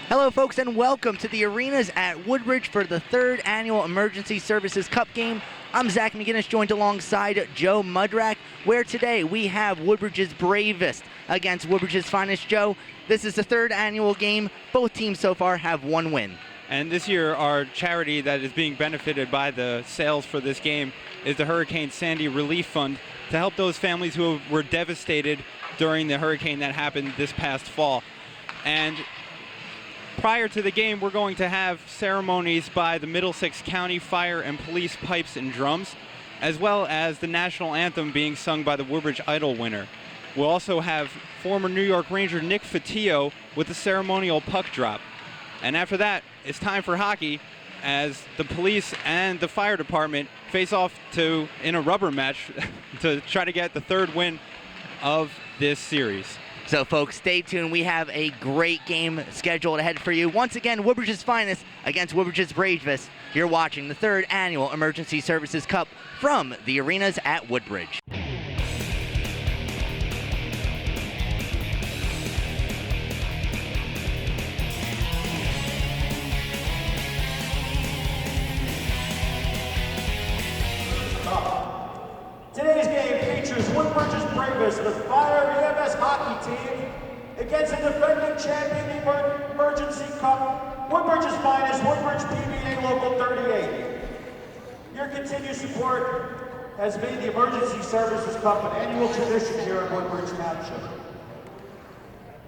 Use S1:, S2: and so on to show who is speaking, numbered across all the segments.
S1: Hello, folks, and welcome to the arenas at Woodbridge for the third annual Emergency Services Cup game. I'm Zach McGinnis, joined alongside Joe Mudrack, where today we have Woodbridge's bravest against Woodbridge's finest. Joe, this is the third annual game. Both teams so far have one win.
S2: And this year, our charity that is being benefited by the sales for this game is the Hurricane Sandy Relief Fund to help those families who were devastated during the hurricane that happened this past fall. And prior to the game, we're going to have ceremonies by the Middlesex County Fire and Police Pipes and Drums, as well as the national anthem being sung by the Woodbridge Idol winner. We'll also have former New York Ranger Nick Fatio with a ceremonial puck drop. And after that, it's time for hockey as the police and the fire department face off in a rubber match to try to get the third win of this series.
S1: So, folks, stay tuned. We have a great game scheduled ahead for you. Once again, Woodbridge's finest against Woodbridge's bravest. You're watching the third annual Emergency Services Cup from the arenas at Woodbridge.
S3: Today's game features Woodbridge's bravest, the Fire EMS hockey team, against the defending champion Emergency Cup, Woodbridge's finest, Woodbridge PBA Local 38. Your continued support has made the Emergency Services Cup an annual tradition here in Woodbridge Township.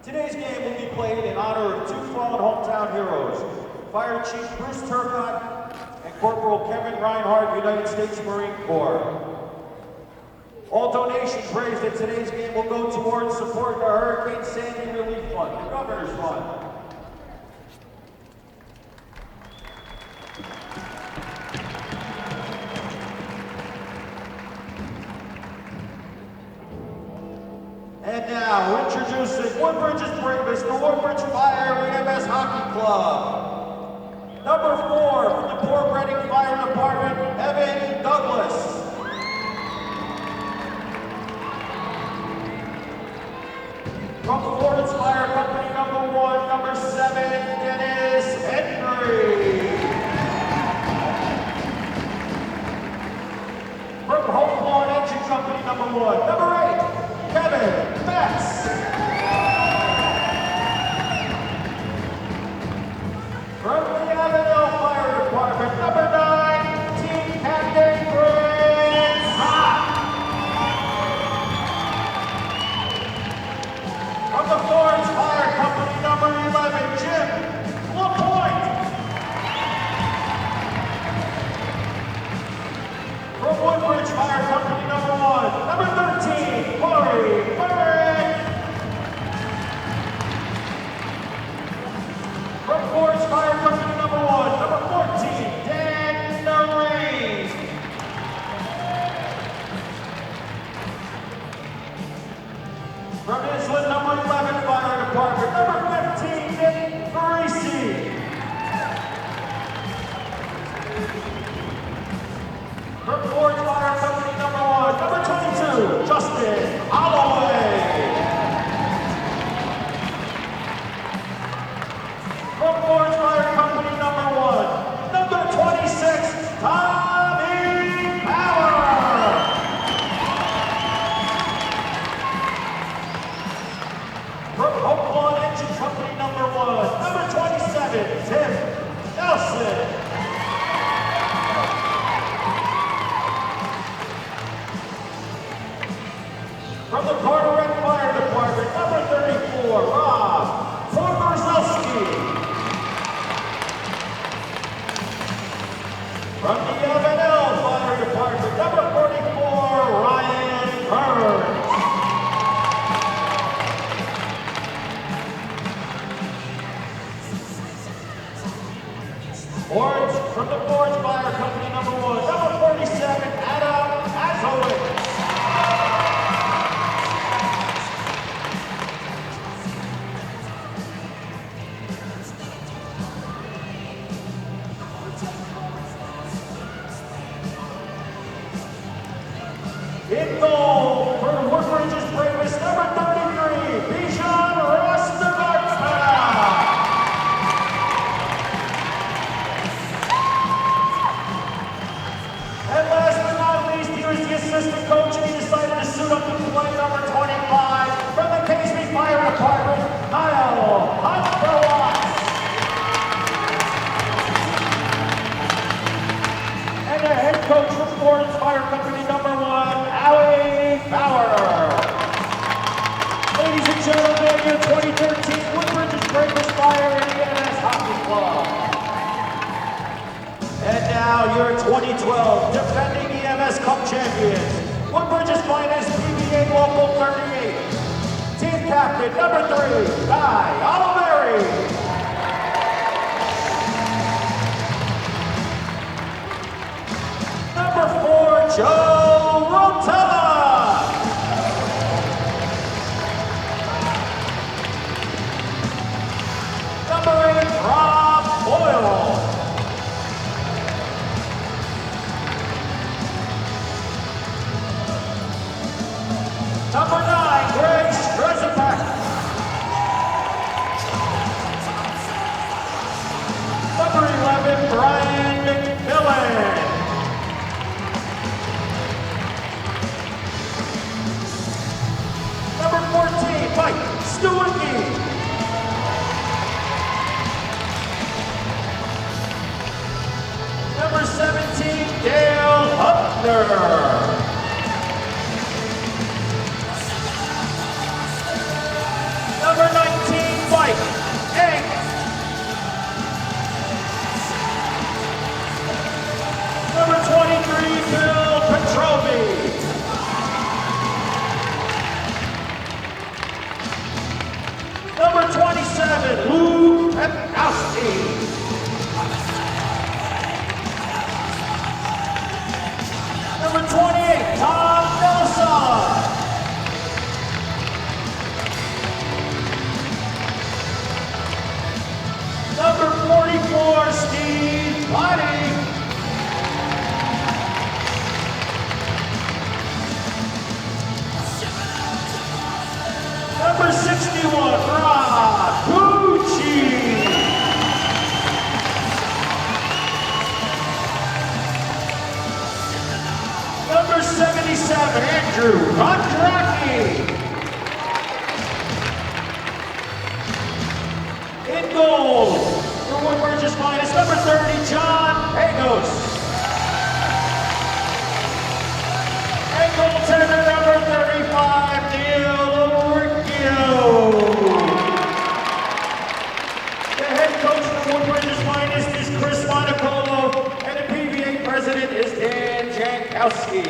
S3: Today's game will be played in honor of two fallen hometown heroes, Fire Chief Bruce Turcott and Corporal Kevin Reinhardt, United States Marine Corps. All donations raised at today's game will go towards supporting the Hurricane Sandy Relief Fund, the Governor's Fund. And now, introducing Woodbridge's bravest, the Woodbridge Fire EMS Hockey Club. Number 4 from the Port Reading Fire Department, Evan Douglas. From the Florence Fire Company, number 1, number 7, Dennis Henry. From Hope Lawn Engine Company, number 1, number 8, Kevin Betts. From the Avondale Fire Department, number 9, Team Captain Chris Hott. From the Florence Fire Company, number 11, Jim LaPointe. From Woodbridge Fire Company, number 1, number 13, Corey Burke. From Florence Fire Company, number 1, number 14, Dan Noreen. From Island, number 11, Fire Department, number 15, Nick Parisi. From Florence Fire Company, number 1, number 22, Justin Holloway. From Florence Fire Company, number 1, number 26, Tommy Power. From Hope Lawn Engine Company, number 1, number 27, Tim Nelson. From the Carteret Fire Department, number 34, Rob Formerzelski. From the Avondale Fire Department, number 44, Ryan Burns. Orange from the Orange Fire Company, number 1, number 47, Adam Azowitz. In goal for Woodbridge's bravest, number 33, Bijan Rastavarta. 2012 defending EMS Cup champions, Woodbridge's finest PBA Local 38. Team captain number 3, Guy Oliveri. Number 4, Joe Rotella. Number 8, Rob Boyle. Number 9, Greg Strezipak. Number 11, Brian McMillan. Number 14, Mike Stewicki. Number 17, Dale Hutner. Number 19, Mike Hank. Number 23, Bill Petrovi. Number 27, Lou Pepkowski. Number 28, Tom Nelson. Number 44, Steve Potty. Number 61, Rob Pucci. Number 77, Andrew Kondracki. In goal, for Woodbridge's finest, number 30, John Pagos. And goaltender number 35, Neil Riccio. The head coach for Woodbridge's finest is Chris Monaco, and the PBA president is Dan Jankowski.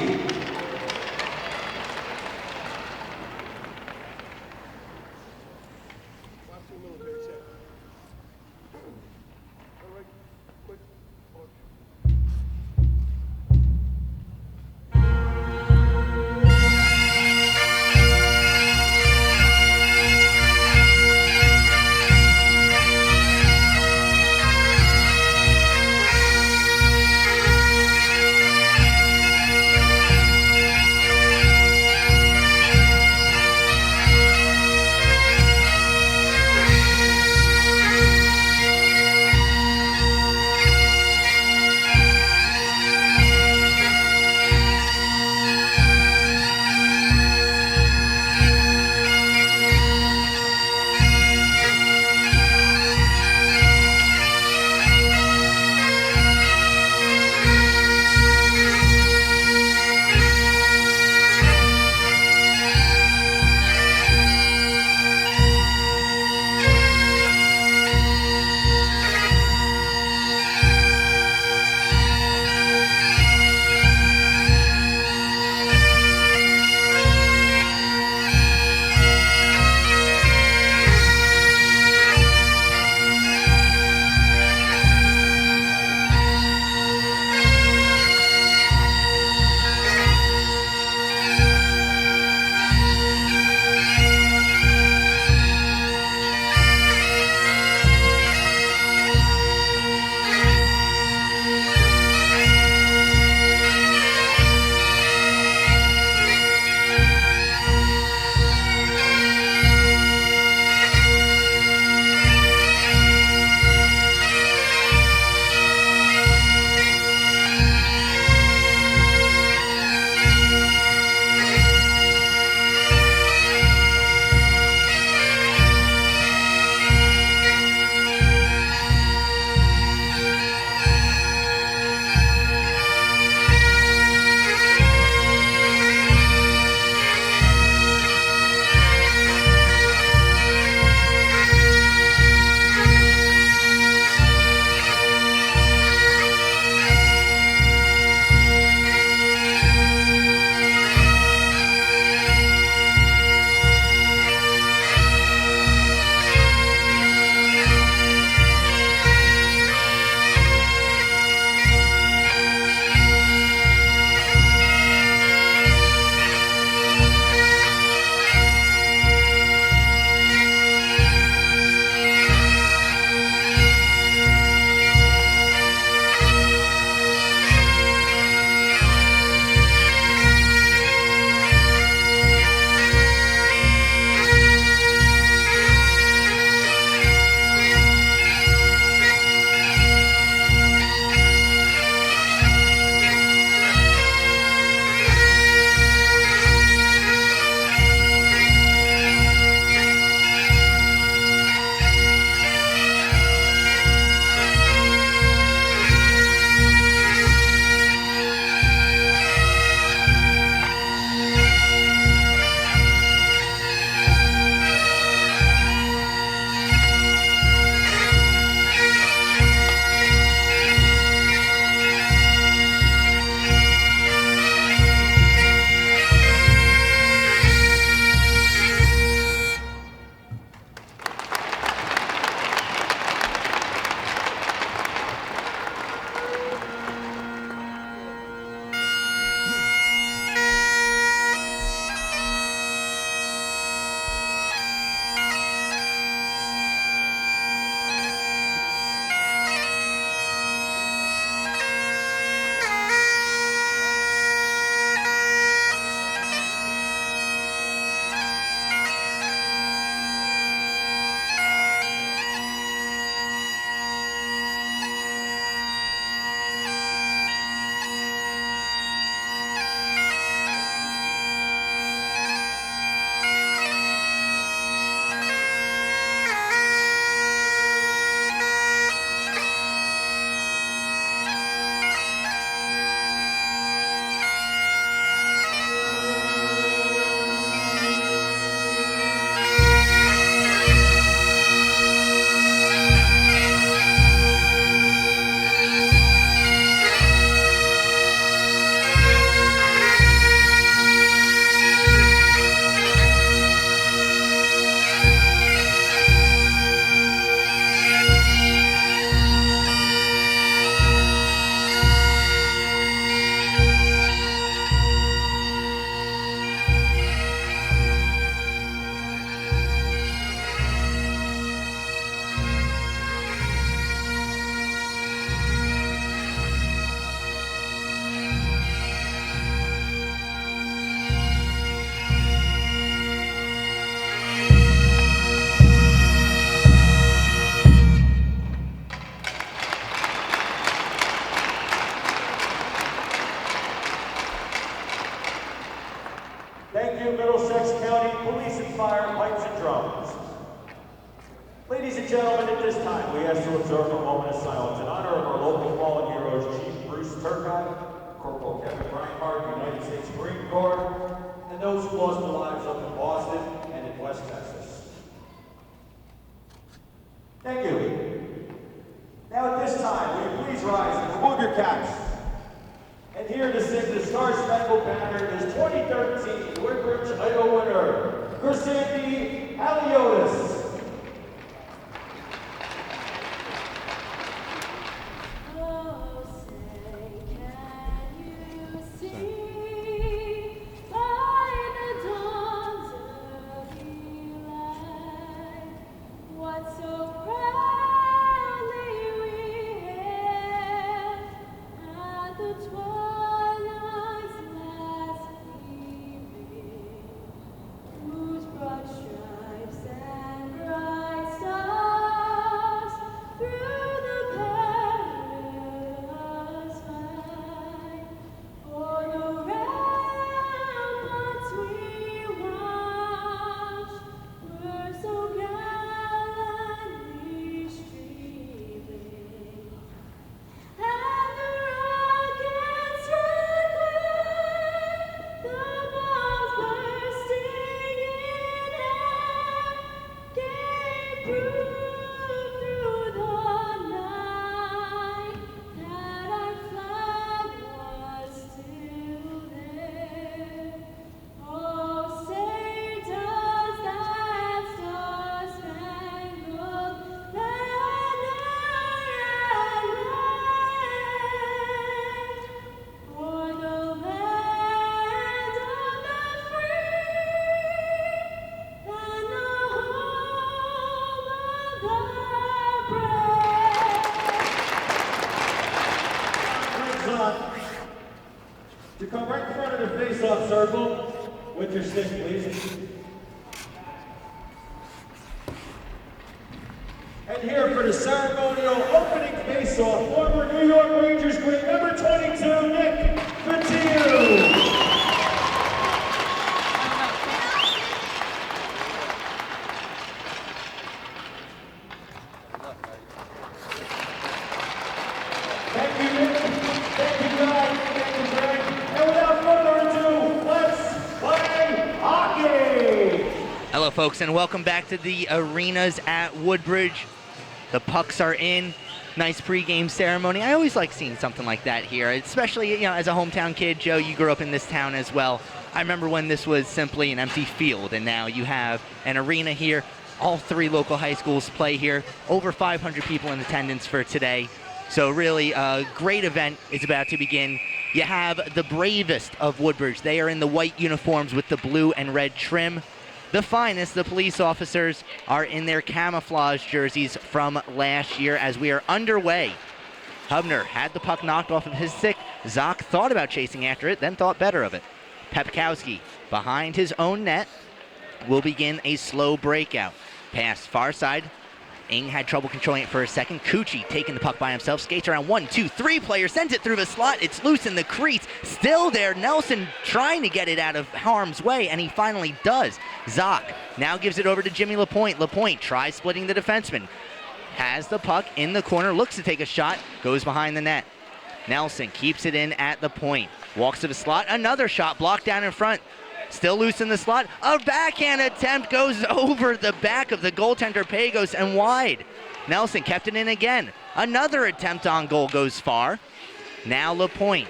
S3: asked to observe a moment of silence in honor of our local fallen heroes, Chief Bruce Turcotte, Corporal Kevin Reinhardt, United States Marine Corps, and those who lost their lives up in Boston and in West Texas. Thank you. Now at this time, will you please rise and remove your caps? And here to sing the Star Spangled Banner is 2013 Woodbridge title winner, Chrisandy Aliotis. To come right in front of the face-off circle with your stick, please. And here for the ceremonial opening face-off, former New York Rangers great number 22, Nick Fatiou. Thank you, Nick. Thank you, guys. Thank you, Greg. And without further ado, let's play hockey!
S1: Hello, folks, and welcome back to the arenas at Woodbridge. The pucks are in. Nice pregame ceremony. I always like seeing something like that here, especially, as a hometown kid. Joe, you grew up in this town as well. I remember when this was simply an empty field, and now you have an arena here. All three local high schools play here. Over 500 people in attendance for today. So really, a great event is about to begin. You have the bravest of Woodbridge. They are in the white uniforms with the blue and red trim. The finest, the police officers, are in their camouflage jerseys from last year as we are underway. Hubner had the puck knocked off of his stick. Zock thought about chasing after it, then thought better of it. Pepkowski, behind his own net, will begin a slow breakout. Pass far side. Ing had trouble controlling it for a second. Cucci taking the puck by himself, skates around 1, 2, 3 players, sends it through the slot. It's loose in the crease. Still there. Nelson trying to get it out of harm's way, and he finally does. Zock now gives it over to Jimmy Lapointe. Lapointe tries splitting the defenseman. Has the puck in the corner, looks to take a shot, goes behind the net. Nelson keeps it in at the point. Walks to the slot. Another shot blocked down in front. Still loose in the slot. A backhand attempt goes over the back of the goaltender Pagos and wide. Nelson kept it in again. Another attempt on goal goes far. Now Lapointe.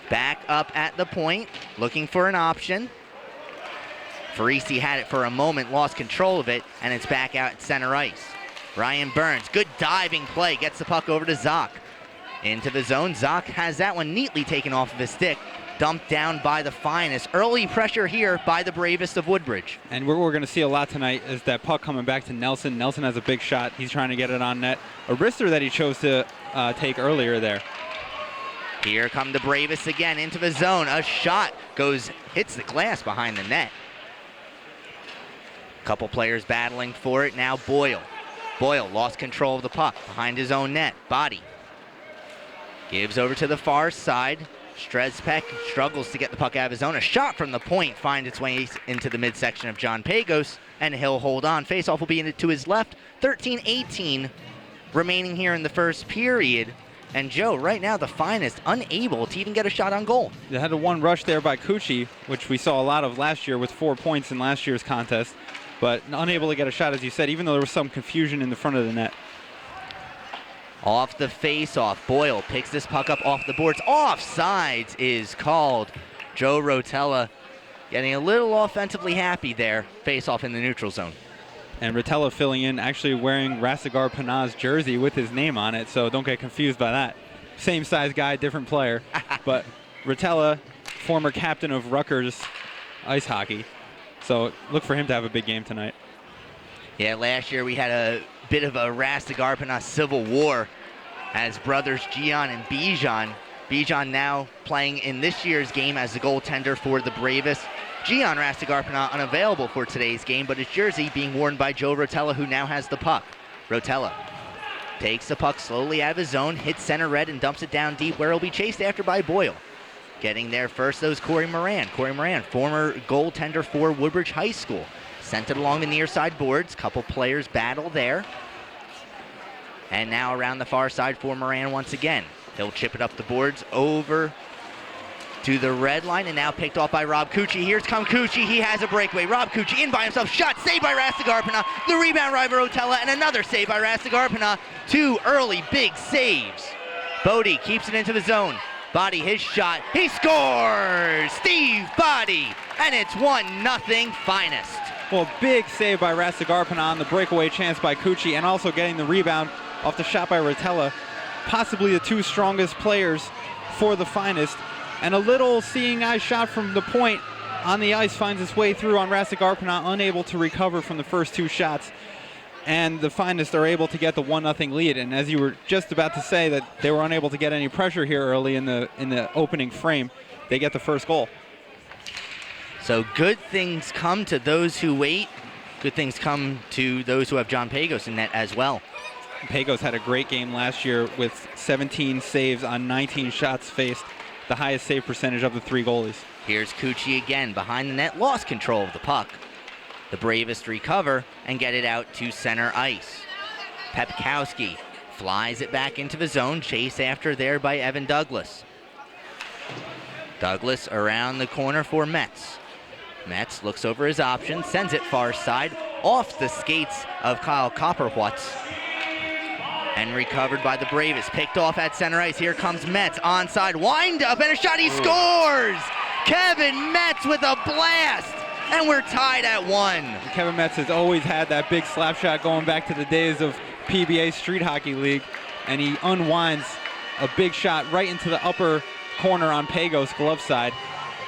S1: Back up at the point, looking for an option. Farisi had it for a moment, lost control of it, and it's back out at center ice. Ryan Burns, good diving play, gets the puck over to Zock. Into the zone, Zock has that one neatly taken off of his stick. Dumped down by the finest. Early pressure here by the bravest of Woodbridge.
S2: And what we're going to see a lot tonight is that puck coming back to Nelson. Nelson has a big shot. He's trying to get it on net. A wrister that he chose to take earlier there.
S1: Here come the bravest again into the zone. A shot hits the glass behind the net. Couple players battling for it. Now Boyle. Boyle lost control of the puck behind his own net. Body. Gives over to the far side. Strezpek struggles to get the puck out of his zone. A shot from the point finds its way into the midsection of John Pagos, and he'll hold on. Face-off will be to his left. 13-18 remaining here in the first period. And Joe, right now, the Finest unable to even get a shot on goal.
S2: They had a one rush there by Cucci, which we saw a lot of last year with 4 points in last year's contest, but unable to get a shot, as you said, even though there was some confusion in the front of the net.
S1: Off the face-off, Boyle picks this puck up off the boards. Offsides is called. Joe Rotella getting a little offensively happy there. Face-off in the neutral zone.
S2: And Rotella filling in, actually wearing Rastigar Panah's jersey with his name on it, so don't get confused by that. Same size guy, different player. But Rotella, former captain of Rutgers ice hockey, so look for him to have a big game tonight.
S1: Yeah, last year we had a bit of a Rastigar Panah civil war as brothers Gian and Bijan. Bijan now playing in this year's game as the goaltender for the Bravest. Gian Rastigar Panah unavailable for today's game, but his jersey being worn by Joe Rotella, who now has the puck. Rotella takes the puck slowly out of his zone, hits center red, and dumps it down deep, where he'll be chased after by Boyle. Getting there first, though, is Corey Moran. Corey Moran, former goaltender for Woodbridge High School. Sent it along the near side boards. Couple players battle there. And now around the far side for Moran once again. He'll chip it up the boards over to the red line, and now picked off by Rob Cucci. Here's come Cucci. He has a breakaway. Rob Cucci in by himself. Shot saved by Rastigar Panah. The rebound by Rotella, and another save by Rastigar Panah. 2 early big saves. Bodie keeps it into the zone. Body his shot. He scores! Steve Body, and it's 1-0 Finest.
S2: Well, big save by Rastigar Panah on the breakaway chance by Cucci, and also getting the rebound off the shot by Rotella. Possibly the 2 strongest players for the Finest. And a little seeing eye shot from the point on the ice finds its way through on Rastigar Panah, unable to recover from the first 2 shots. And the Finest are able to get the 1-0 lead. And as you were just about to say that they were unable to get any pressure here early in the opening frame, they get the first goal.
S1: So good things come to those who wait. Good things come to those who have John Pagos in net as well.
S2: Pagos had a great game last year with 17 saves on 19 shots faced, the highest save percentage of the 3 goalies.
S1: Here's Cucci again behind the net, lost control of the puck. The Bravest recover and get it out to center ice. Pepkowski flies it back into the zone, chased after there by Evan Douglas. Douglas around the corner for Metz. Metz looks over his options, sends it far side, off the skates of Kyle Copperwhatz. And recovered by the Bravest. Picked off at center ice. Here comes Metz. Onside. Wind up and a shot. He scores! Kevin Metz with a blast. And we're tied at 1.
S2: Kevin Metz has always had that big slap shot going back to the days of PBA Street Hockey League. And he unwinds a big shot right into the upper corner on Pagos' glove side.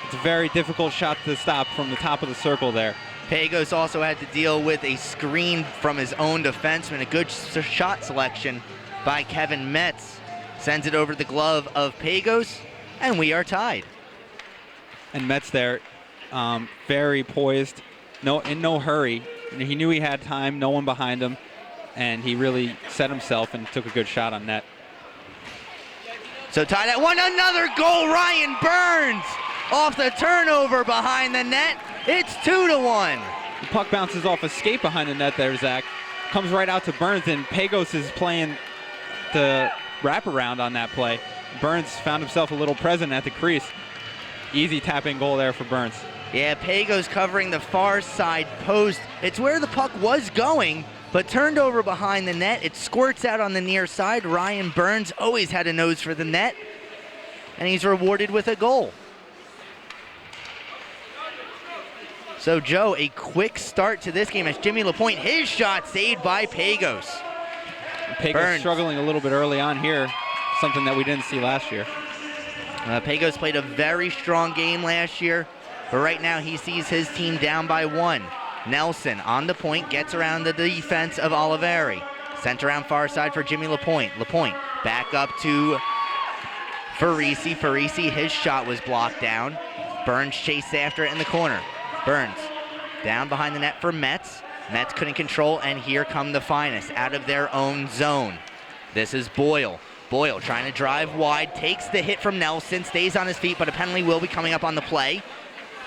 S2: It's a very difficult shot to stop from the top of the circle there.
S1: Pagos also had to deal with a screen from his own defenseman. A good shot selection by Kevin Metz. Sends it over the glove of Pagos, and we are tied.
S2: And Metz there, very poised, in no hurry. He knew he had time, no one behind him, and he really set himself and took a good shot on net.
S1: So tied at 1, another goal, Ryan Burns off the turnover behind the net. It's 2-1.
S2: The puck bounces off a skate behind the net there, Zach. Comes right out to Burns, and Pagos is playing the wraparound on that play. Burns found himself a little present at the crease. Easy tap-in goal there for Burns.
S1: Yeah, Pagos covering the far side post. It's where the puck was going, but turned over behind the net. It squirts out on the near side. Ryan Burns always had a nose for the net, and he's rewarded with a goal. So, Joe, a quick start to this game as Jimmy LaPointe, his shot saved by Pagos.
S2: Pagos struggling a little bit early on here, something that we didn't see last year.
S1: Pagos played a very strong game last year, but right now he sees his team down by 1. Nelson on the point, gets around the defense of Oliveri. Sent around far side for Jimmy LaPointe. LaPointe back up to Farisi. Farisi, his shot was blocked down. Burns chased after it in the corner. Burns down behind the net for Metz. Metz couldn't control, and here come the Finest out of their own zone. This is Boyle. Boyle trying to drive wide, takes the hit from Nelson, stays on his feet, but a penalty will be coming up on the play.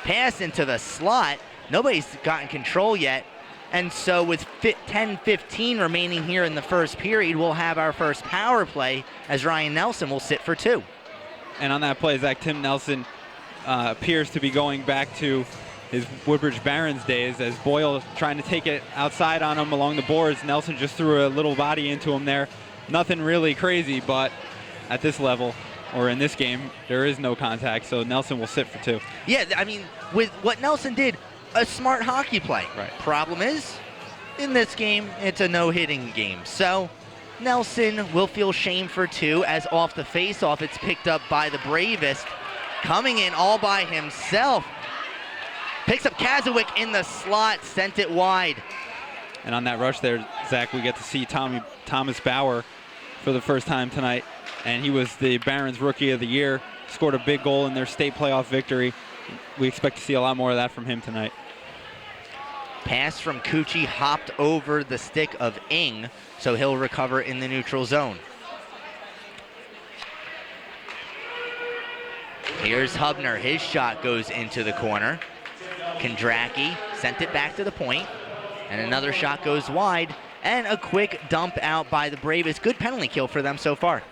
S1: Pass into the slot. Nobody's gotten control yet. And so with 10:15 remaining here in the first period, we'll have our first power play as Ryan Nelson will sit for 2.
S2: And on that play, Zach, Tim Nelson appears to be going back to his Woodbridge Barons days as Boyle trying to take it outside on him along the boards. Nelson just threw a little body into him there. Nothing really crazy, but at this level, or in this game, there is no contact, so Nelson will sit for 2.
S1: Yeah, I mean, with what Nelson did, a smart hockey play.
S2: Right.
S1: Problem is, in this game, it's a no-hitting game. So Nelson will feel shame for 2 as off the face-off, it's picked up by the Bravest. Coming in all by himself. Picks up Kazowick in the slot, sent it wide.
S2: And on that rush there, Zach, we get to see Thomas Bauer for the first time tonight. And he was the Barons Rookie of the Year, scored a big goal in their state playoff victory. We expect to see a lot more of that from him tonight.
S1: Pass from Cucci hopped over the stick of Ng, so he'll recover in the neutral zone. Here's Hubner. His shot goes into the corner. Kondracki sent it back to the point, and another shot goes wide, and a quick dump out by the Bravest. Good penalty kill for them so far.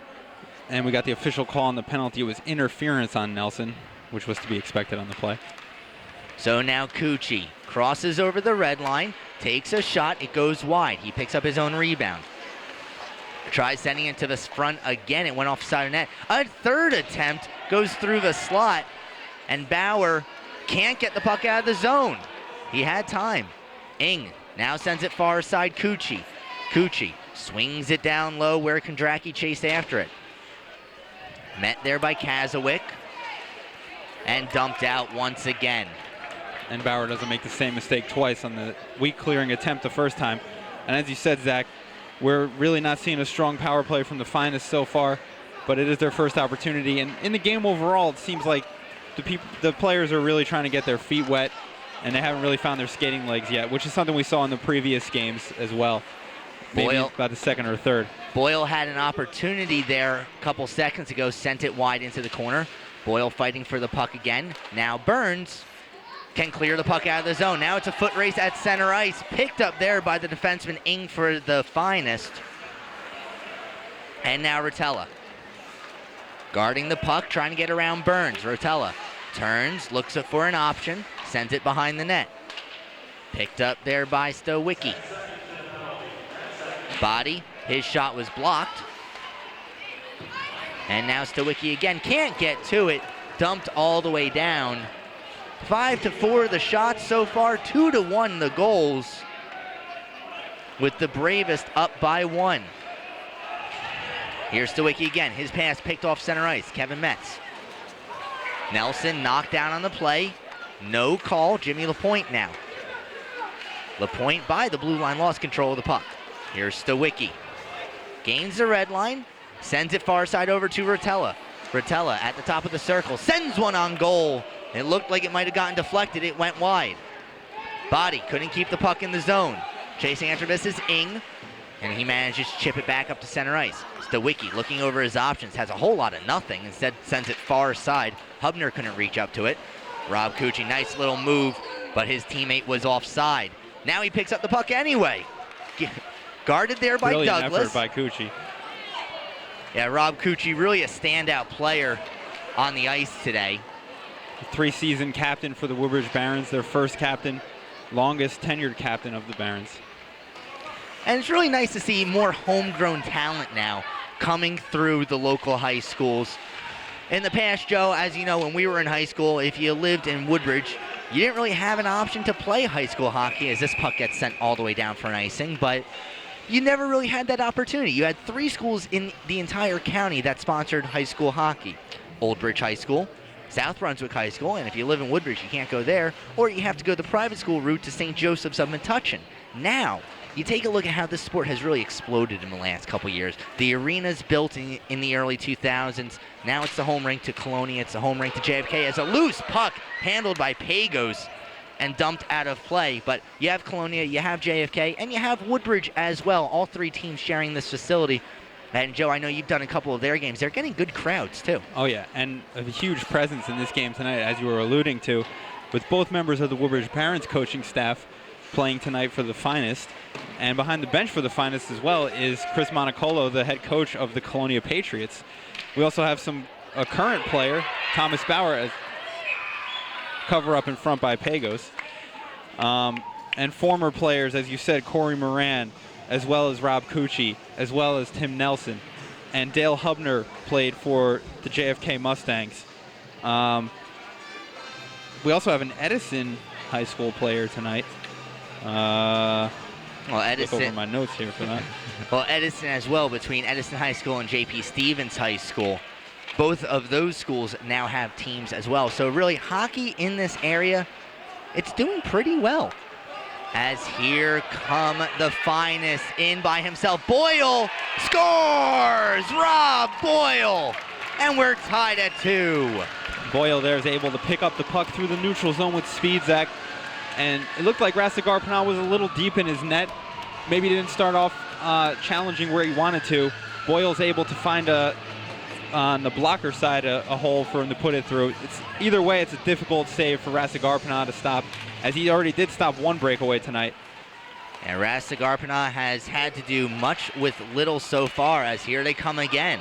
S2: And we got the official call on the penalty. It was interference on Nelson, which was to be expected on the play.
S1: So now Cucci crosses over the red line, takes a shot, it goes wide. He picks up his own rebound. Tries sending it to the front again, it went off side of net. A third attempt goes through the slot, and Bauer can't get the puck out of the zone. He had time. Ng now sends it far side Cucci. Cucci swings it down low where Kondracki chased after it. Met there by Kazowick and dumped out once again.
S2: And Bauer doesn't make the same mistake twice on the weak clearing attempt the first time. And as you said, Zach, we're really not seeing a strong power play from the Finest so far, but it is their first opportunity. And in the game overall, it seems like the players are really trying to get their feet wet, and they haven't really found their skating legs yet, which is something we saw in the previous games as well. Maybe about the second or third.
S1: Boyle had an opportunity there a couple seconds ago, sent it wide into the corner. Boyle fighting for the puck again. Now Burns can clear the puck out of the zone. Now it's a foot race at center ice, picked up there by the defenseman Ng for the Finest. And now Rotella guarding the puck, trying to get around Burns. Rotella turns, looks for an option, sends it behind the net. Picked up there by Stowicki. Body, his shot was blocked. And now Stowicki again, can't get to it, dumped all the way down. 5-4 the shots so far, 2-1 the goals, with the Bravest up by 1. Here's Stowicki again, his pass picked off center ice, Kevin Metz. Nelson knocked down on the play, no call, Jimmy Lapointe now. Lapointe by the blue line lost control of the puck. Here's Stowicki, gains the red line, sends it far side over to Rotella. Rotella at the top of the circle, sends one on goal. It looked like it might have gotten deflected, it went wide. Body couldn't keep the puck in the zone. Chasing after this is Ng, and he manages to chip it back up to center ice. Stowicki looking over his options, has a whole lot of nothing, instead sends it far side. Hubner couldn't reach up to it. Rob Cucci, nice little move, but his teammate was offside. Now he picks up the puck anyway. Guarded there by
S2: Brilliant
S1: Douglas.
S2: effort by Cucci.
S1: Yeah, Rob Cucci, really a standout player on the ice today.
S2: 3-season captain for the Woodbridge Barons, their first captain, longest tenured captain of the Barons.
S1: And it's really nice to see more homegrown talent now coming through the local high schools. In the past, Joe, as you know, when we were in high school, if you lived in Woodbridge, you didn't really have an option to play high school hockey as this puck gets sent all the way down for an icing, but you never really had that opportunity. You had 3 schools in the entire county that sponsored high school hockey. Old Bridge High School, South Brunswick High School, and if you live in Woodbridge, you can't go there, or you have to go the private school route to St. Joseph's of Metuchen. Now, you take a look at how this sport has really exploded in the last couple years. The arena's built in the early 2000s. Now it's the home rink to Colonia. It's the home rink to JFK as a loose puck handled by Pagos and dumped out of play. But you have Colonia, you have JFK, and you have Woodbridge as well. All 3 teams sharing this facility. And Joe, I know you've done a couple of their games. They're getting good crowds too.
S2: Oh yeah, and a huge presence in this game tonight, as you were alluding to, with both members of the Woodbridge Barons coaching staff playing tonight for the Finest. And behind the bench for the Finest as well is Chris Montecolo, the head coach of the Colonia Patriots. We also have a current player, Thomas Bauer, as cover up in front by Pagos. And former players, as you said, Corey Moran, as well as Rob Cucci, as well as Tim Nelson. And Dale Hubner played for the JFK Mustangs. We also have an Edison High School player tonight.
S1: Well, Edison.
S2: Look over my notes here for that.
S1: Well, Edison as well, between Edison High School and J.P. Stevens High School. Both of those schools now have teams as well. So really, hockey in this area, it's doing pretty well. As here come the Finest in by himself. Boyle scores! Rob Boyle! And we're tied at 2.
S2: Boyle there is able to pick up the puck through the neutral zone with speed, Zach. And it looked like Rastigar-Pinal was a little deep in his net. Maybe didn't start off challenging where he wanted to. Boyle's able to find on the blocker side a hole for him to put it through. Either way, it's a difficult save for Rastigar-Pinal to stop, as he already did stop one breakaway tonight.
S1: And Rastigar-Pinal has had to do much with little so far, as here they come again.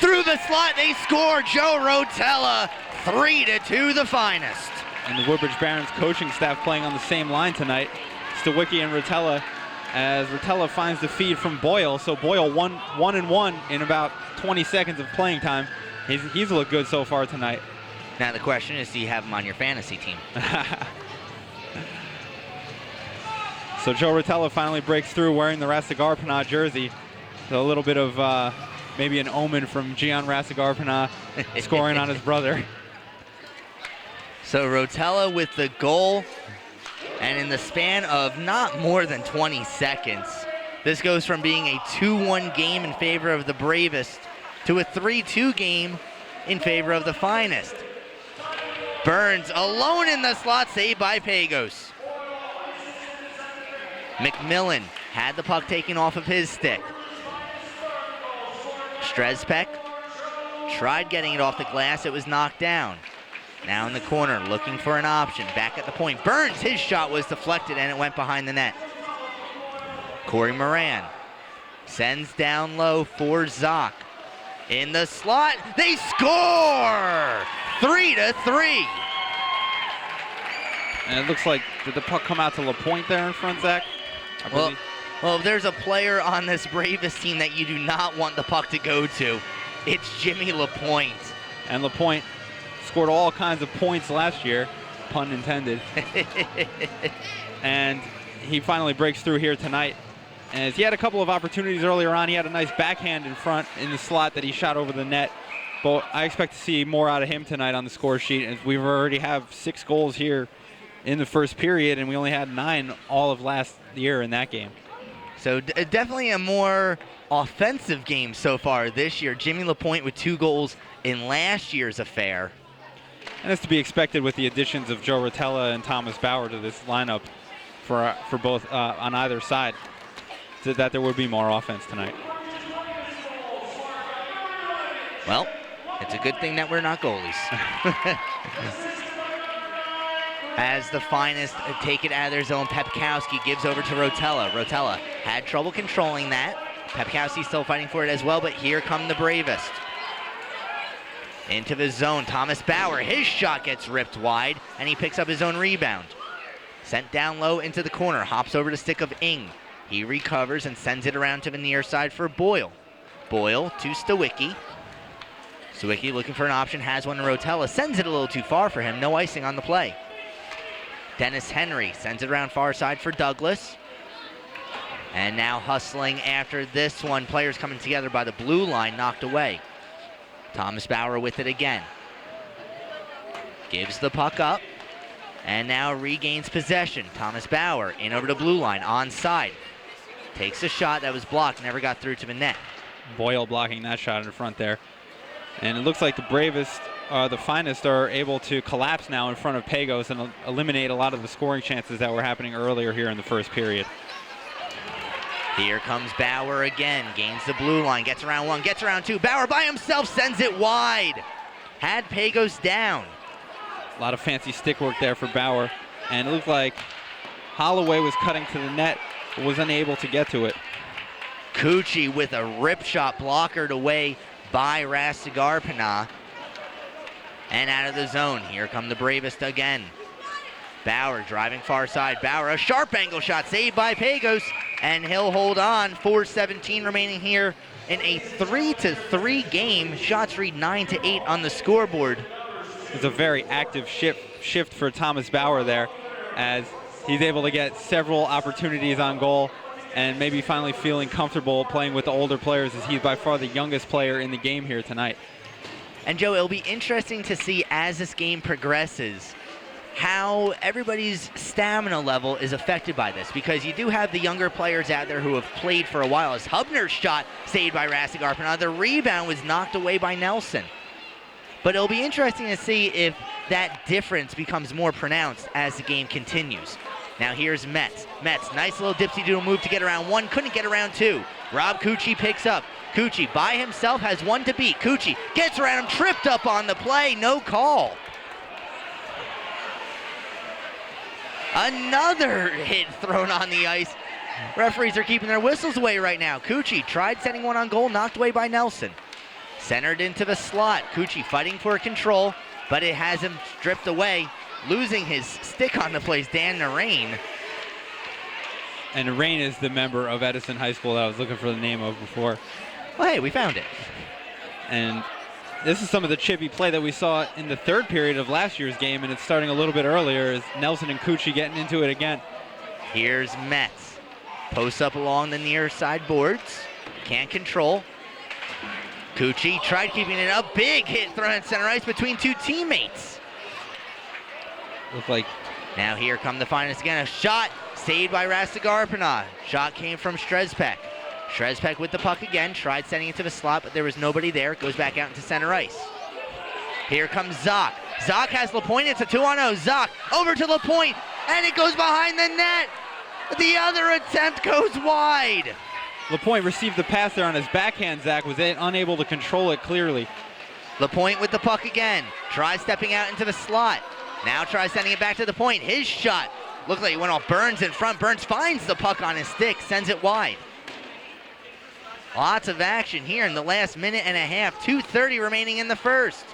S1: Through the slot, they score. Joe Rotella, 3-2 the Finest.
S2: And the Woodbridge Barons coaching staff playing on the same line tonight. Stawicki and Rotella, as Rotella finds the feed from Boyle. So Boyle 1-1 in about 20 seconds of playing time. He's looked good so far tonight.
S1: Now the question is, do you have him on your fantasy team?
S2: So Joe Rotella finally breaks through wearing the Rastigar-Pinal jersey. So a little bit of maybe an omen from Gian Rastigar-Pinal scoring on his brother.
S1: So Rotella with the goal, and in the span of not more than 20 seconds, this goes from being a 2-1 game in favor of the Bravest to a 3-2 game in favor of the Finest. Burns alone in the slot, saved by Pagos. McMillan had the puck taken off of his stick. Strezpek tried getting it off the glass, it was knocked down. Now in the corner, looking for an option, back at the point. Burns, his shot was deflected and it went behind the net. Corey Moran sends down low for Zoc. In the slot, they score! 3-3.
S2: And it looks like, did the puck come out to LaPointe there in front, Zach?
S1: Well, if there's a player on this Bravest team that you do not want the puck to go to, it's Jimmy LaPointe.
S2: And LaPointe scored all kinds of points last year, pun intended. And he finally breaks through here tonight. As he had a couple of opportunities earlier on, he had a nice backhand in front in the slot that he shot over the net. But I expect to see more out of him tonight on the score sheet, as we already have 6 goals here in the first period, and we only had 9 all of last year in that game.
S1: So definitely a more offensive game so far this year. Jimmy LaPointe with 2 goals in last year's affair.
S2: And it's to be expected with the additions of Joe Rotella and Thomas Bauer to this lineup for both on either side, so that there would be more offense tonight.
S1: Well, it's a good thing that we're not goalies. As the Finest take it out of their zone, Pepkowski gives over to Rotella. Rotella had trouble controlling that. Pepkowski still fighting for it as well, but here come the Bravest. Into the zone, Thomas Bauer, his shot gets ripped wide, and he picks up his own rebound. Sent down low into the corner, hops over to stick of Ing. He recovers and sends it around to the near side for Boyle. Boyle to Stawicki. Stawicki looking for an option, has one to Rotella, sends it a little too far for him, no icing on the play. Dennis Henry sends it around far side for Douglas. And now hustling after this one, players coming together by the blue line, knocked away. Thomas Bauer with it again. Gives the puck up, and now regains possession. Thomas Bauer in over the blue line, onside. Takes a shot that was blocked, never got through to the net.
S2: Boyle blocking that shot in front there. And it looks like the Bravest, the Finest, are able to collapse now in front of Pagos and eliminate a lot of the scoring chances that were happening earlier here in the first period.
S1: Here comes Bauer again, gains the blue line, gets around 1, gets around 2. Bauer by himself sends it wide. Had Pagos down.
S2: A lot of fancy stick work there for Bauer. and it looked like Holloway was cutting to the net, but was unable to get to it.
S1: Cucci with a rip shot blockered away by Rastigarpana. And out of the zone, here come the Bravest again. Bauer driving far side. Bauer, a sharp angle shot saved by Pagos, and he'll hold on. 4:17 remaining here in a 3-3 game. Shots read 9-8 on the scoreboard.
S2: It's a very active shift for Thomas Bauer there, as he's able to get several opportunities on goal and maybe finally feeling comfortable playing with the older players, as he's by far the youngest player in the game here tonight.
S1: And Joe, it'll be interesting to see as this game progresses how everybody's stamina level is affected by this, because you do have the younger players out there who have played for a while. As Hubner's shot saved by Rastigarpana, the rebound was knocked away by Nelson. But it'll be interesting to see if that difference becomes more pronounced as the game continues. Now here's Metz. Metz, nice little dipsy-doodle move to get around one, couldn't get around two. Rob Cucci picks up. Cucci by himself has one to beat. Cucci gets around him, tripped up on the play, no call. Another hit thrown on the ice. Referees are keeping their whistles away right now. Cucci tried setting one on goal, knocked away by Nelson. Centered into the slot. Cucci fighting for control, but it has him stripped away. Losing his stick on the play is Dan Narain.
S2: And Narain is the member of Edison High School that I was looking for the name of before.
S1: Well, hey, we found it.
S2: And this is some of the chippy play that we saw in the third period of last year's game, and it's starting a little bit earlier as Nelson and Cucci getting into it again.
S1: Here's Metz. Posts up along the near side boards. Can't control. Cucci tried keeping it up. Big hit thrown at center ice between two teammates.
S2: Looked like...
S1: Now here come the finest again. A shot saved by Rastigarpana. Shot came from Strezpek. Strezpek with the puck again. Tried sending it to the slot, but there was nobody there. Goes back out into center ice. Here comes Zock. Zock has LaPointe. It's a 2-on-0. Zock over to LaPointe, and it goes behind the net. The other attempt goes wide.
S2: LaPointe received the pass there on his backhand. Zach was unable to control it clearly.
S1: LaPointe with the puck again. Tries stepping out into the slot. Now tries sending it back to the point. His shot looked like it went off Burns in front. Burns finds the puck on his stick, sends it wide. Lots of action here in the last minute and a half. 2:30 remaining in the first.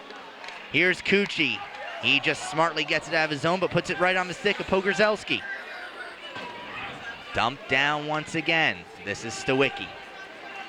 S1: Here's Cucci. He just smartly gets it out of his zone, but puts it right on the stick of Pogrzelski. Dumped down once again. This is Stawicki.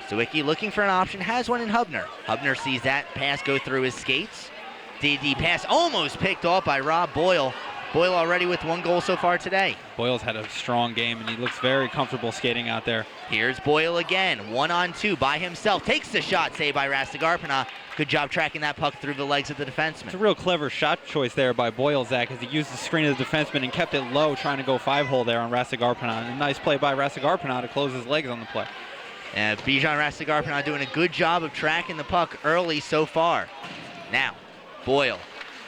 S1: Stawicki looking for an option, has one in Hubner. Hubner sees that pass go through his skates. DD pass almost picked off by Rob Boyle. Boyle already with one goal so far today.
S2: Boyle's had a strong game, and he looks very comfortable skating out there.
S1: Here's Boyle again, 1-on-2 by himself. Takes the shot, saved by Rastigarpana. Good job tracking that puck through the legs of the defenseman.
S2: It's a real clever shot choice there by Boyle, Zach, as he used the screen of the defenseman and kept it low, trying to go 5-hole there on Rastigarpana. And a nice play by Rastigarpana to close his legs on the play.
S1: Bijan Rastigarpana doing a good job of tracking the puck early so far. Now, Boyle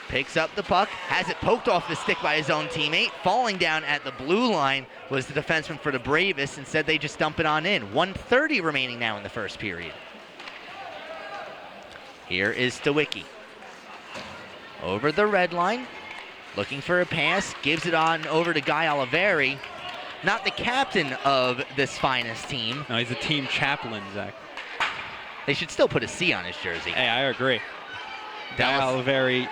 S1: picks up the puck, has it poked off the stick by his own teammate. Falling down at the blue line was the defenseman for the Bravest. Instead, they just dump it on in. 1:30 remaining now in the first period. Here is Stawicki. Over the red line, looking for a pass, gives it on over to Guy Oliveri. Not the captain of this finest team.
S2: No, he's a team chaplain, Zach.
S1: They should still put a C on his jersey.
S2: Hey, I agree. Guy Oliveri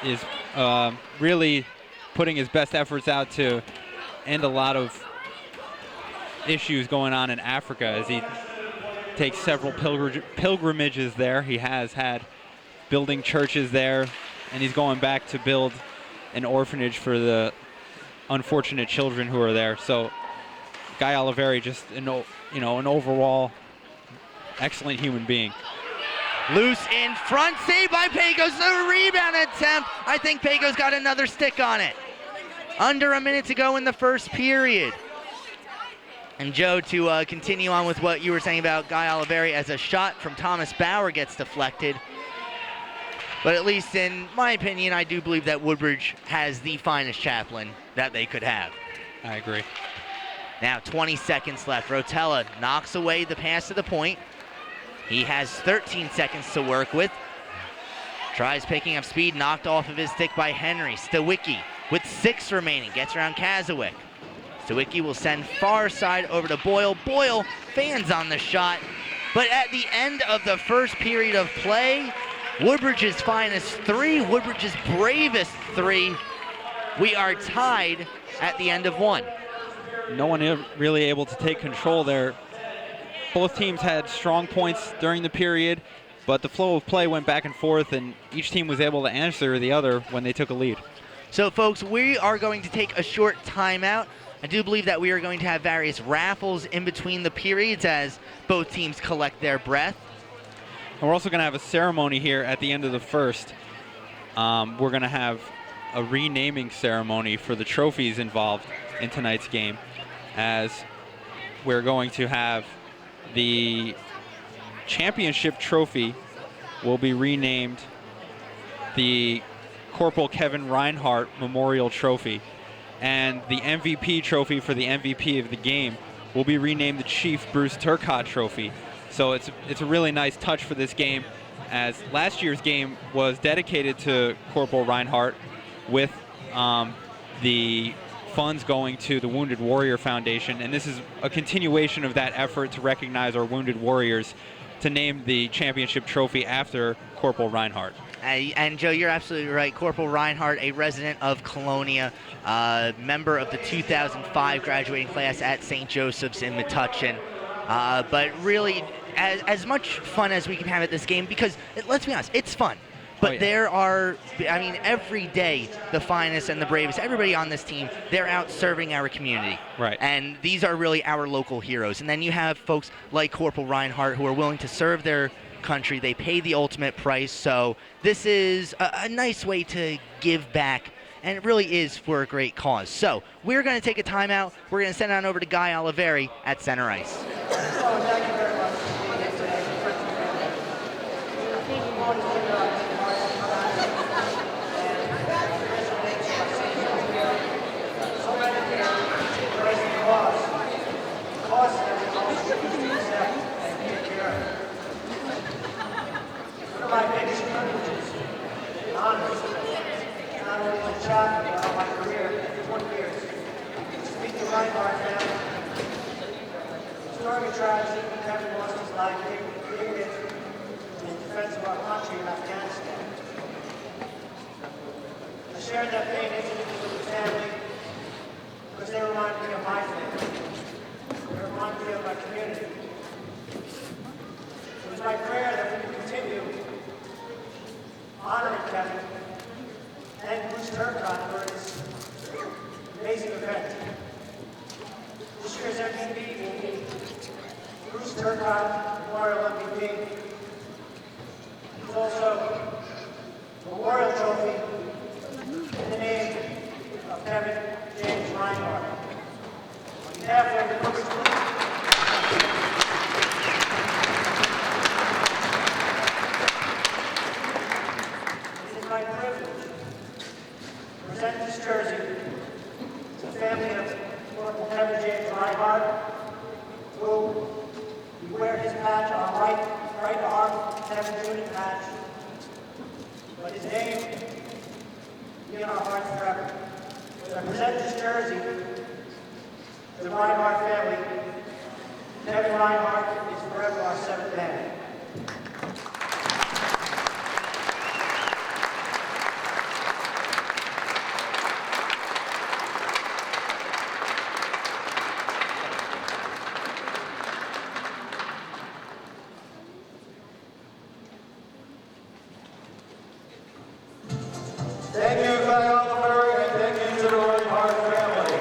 S2: is really putting his best efforts out to end a lot of issues going on in Africa as he takes several pilgrimages there. He has had building churches there, and he's going back to build an orphanage for the unfortunate children who are there. So Guy Oliveri, just an overall excellent human being.
S1: Loose in front, saved by Pagos. The rebound attempt. I think Pagos got another stick on it. Under a minute to go in the first period. And Joe, to continue on with what you were saying about Guy Oliveri, as a shot from Thomas Bauer gets deflected. But at least in my opinion, I do believe that Woodbridge has the finest chaplain that they could have.
S2: I agree.
S1: Now 20 seconds left. Rotella knocks away the pass to the point. He has 13 seconds to work with. Tries picking up speed, knocked off of his stick by Henry. Stawicki with 6 remaining. Gets around Kazowick. Sawicki will send far side over to Boyle. Boyle fans on the shot. But at the end of the first period of play, Woodbridge's finest 3, Woodbridge's bravest 3. We are tied at the end of 1.
S2: No one really able to take control there. Both teams had strong points during the period, but the flow of play went back and forth, and each team was able to answer the other when they took a lead.
S1: So, folks, we are going to take a short timeout. I do believe that we are going to have various raffles in between the periods as both teams collect their breath.
S2: And we're also going to have a ceremony here at the end of the first. We're going to have a renaming ceremony for the trophies involved in tonight's game, as we're going to have the championship trophy will be renamed the Corporal Kevin Reinhardt Memorial Trophy, and the MVP trophy for the MVP of the game will be renamed the Chief Bruce Turcott Trophy. So it's a really nice touch for this game, as last year's game was dedicated to Corporal Reinhardt with the funds going to the Wounded Warrior Foundation, and this is a continuation of that effort to recognize our wounded warriors, to name the championship trophy after Corporal Reinhardt.
S1: And Joe, you're absolutely right. Corporal Reinhardt, a resident of Colonia, member of the 2005 graduating class at St. Joseph's in Metuchen. But really, as much fun as we can have at this game, because let's be honest, it's fun. But there are, I mean, every day, the finest and the bravest, everybody on this team, they're out serving our community.
S2: Right.
S1: And these are really our local heroes. And then you have folks like Corporal Reinhardt who are willing to serve their country. They pay the ultimate price. So this is a nice way to give back, and it really is for a great cause. So we're going to take a timeout. We're going to send it on over to Guy Oliveri at center ice.
S3: Thank you very much. My biggest privileges and honors, not only my job, but my career, 20 years, to speak to Reinhardt family. Story of tragedy, Kevin lost his life taking it in defense of our country in Afghanistan. I shared that pain intimately with the family because they remind me of my family. They remind me of my community. It was my prayer that we could continue honoring Kevin and Bruce Turcott for his amazing event. This year's MVP will be Bruce Turcott Memorial MVP. There's also a memorial trophy in the name of Kevin James Reinhardt. On behalf of the Woodbridge my privilege to present this jersey to the family of Corporal Kevin James Reinhardt, who we wear his patch on our right arm, Kevin's unit patch, but his name will be in our hearts forever. As I present this jersey to the Reinhardt family, Kevin Reinhardt is forever our seventh man. Thank you, Guy Oliveri, and thank you to the Reinhardt family.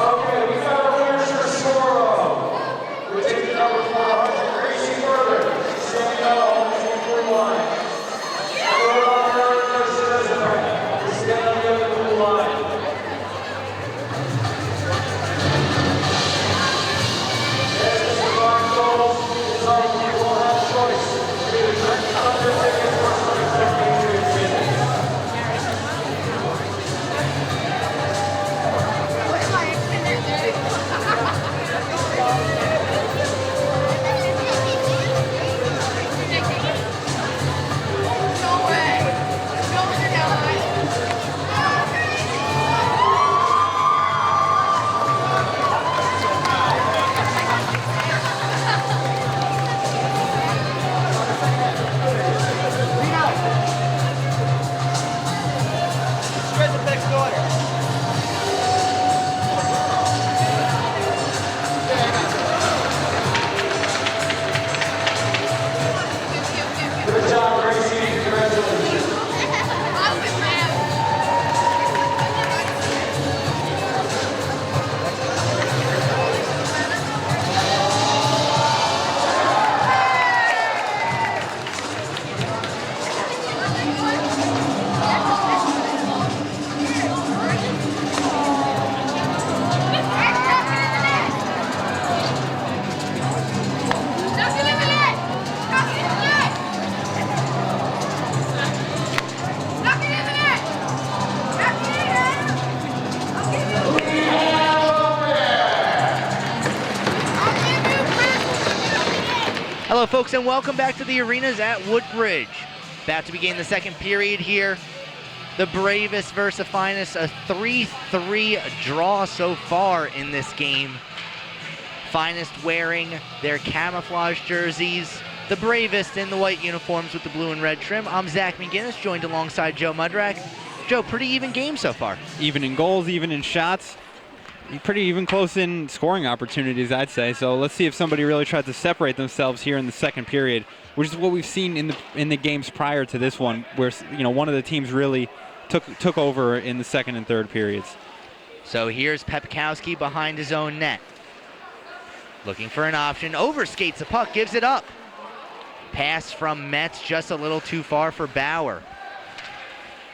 S3: Okay, we got a winner's for Soro. We're taking number 400, Gracie Further, standing up on the blue line. We're on her president, stand on the other blue line.
S1: Hello, folks, and welcome back to the arenas at Woodbridge. About to begin the second period here. The Bravest versus the Finest, a 3-3 draw so far in this game. Finest wearing their camouflage jerseys. The Bravest in the white uniforms with the blue and red trim. I'm Zach McGinnis, joined alongside Joe Mudrack. Joe, pretty even game so far. Even
S2: in goals, even in shots. Pretty even close in scoring opportunities, I'd say. So let's see if somebody really tries to separate themselves here in the second period, which is what we've seen in the games prior to this one, where one of the teams really took over in the second and third periods.
S1: So here's Pepkowski behind his own net. Looking for an option, overskates the puck, gives it up. Pass from Metz just a little too far for Bauer.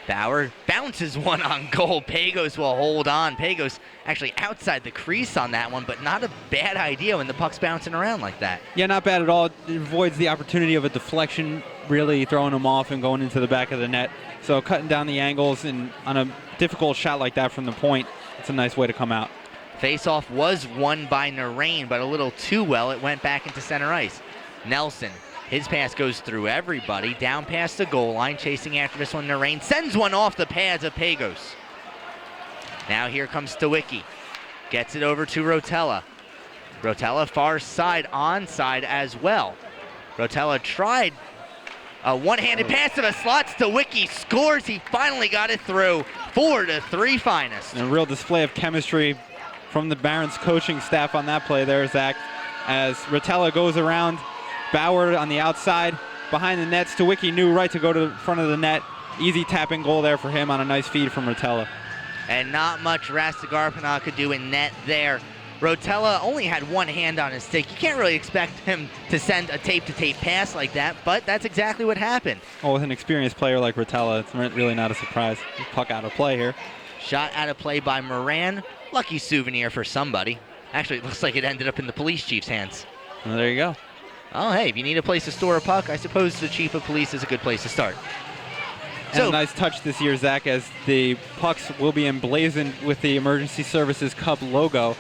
S1: Bauer bounces one on goal. Pagos will hold on. Pagos actually outside the crease on that one, but not a bad idea when the puck's bouncing around like that.
S2: Yeah, not bad at all. It avoids the opportunity of a deflection, really throwing him off and going into the back of the net. So cutting down the angles and on a difficult shot like that from the point, it's a nice way to come out.
S1: Face-off was won by Narain, but a little too well. It went back into center ice. Nelson. His pass goes through everybody, down past the goal line, chasing after this one. Narain sends one off the pads of Pagos. Now here comes Stawicki. Gets it over to Rotella. Rotella far side, onside as well. Rotella tried a one-handed pass to the slot. Stawicki scores. He finally got it through. 4-3 Finest.
S2: And a real display of chemistry from the Barons coaching staff on that play there, Zach, as Rotella goes around. Bauer on the outside, behind the net. Stawicki knew right to go to the front of the net. Easy tapping goal there for him on a nice feed from Rotella.
S1: And not much Rastigarpina could do in net there. Rotella only had one hand on his stick. You can't really expect him to send a tape-to-tape pass like that, but that's exactly what happened.
S2: Well, with an experienced player like Rotella, it's really not a surprise. Puck out of play here.
S1: Shot out of play by Moran. Lucky souvenir for somebody. Actually, it looks like it ended up in the police chief's hands.
S2: Well, there you go.
S1: Oh, hey, if you need a place to store a puck, I suppose the chief of police is a good place to start.
S2: And a nice touch this year, Zach, as the pucks will be emblazoned with the Emergency Services Cup logo.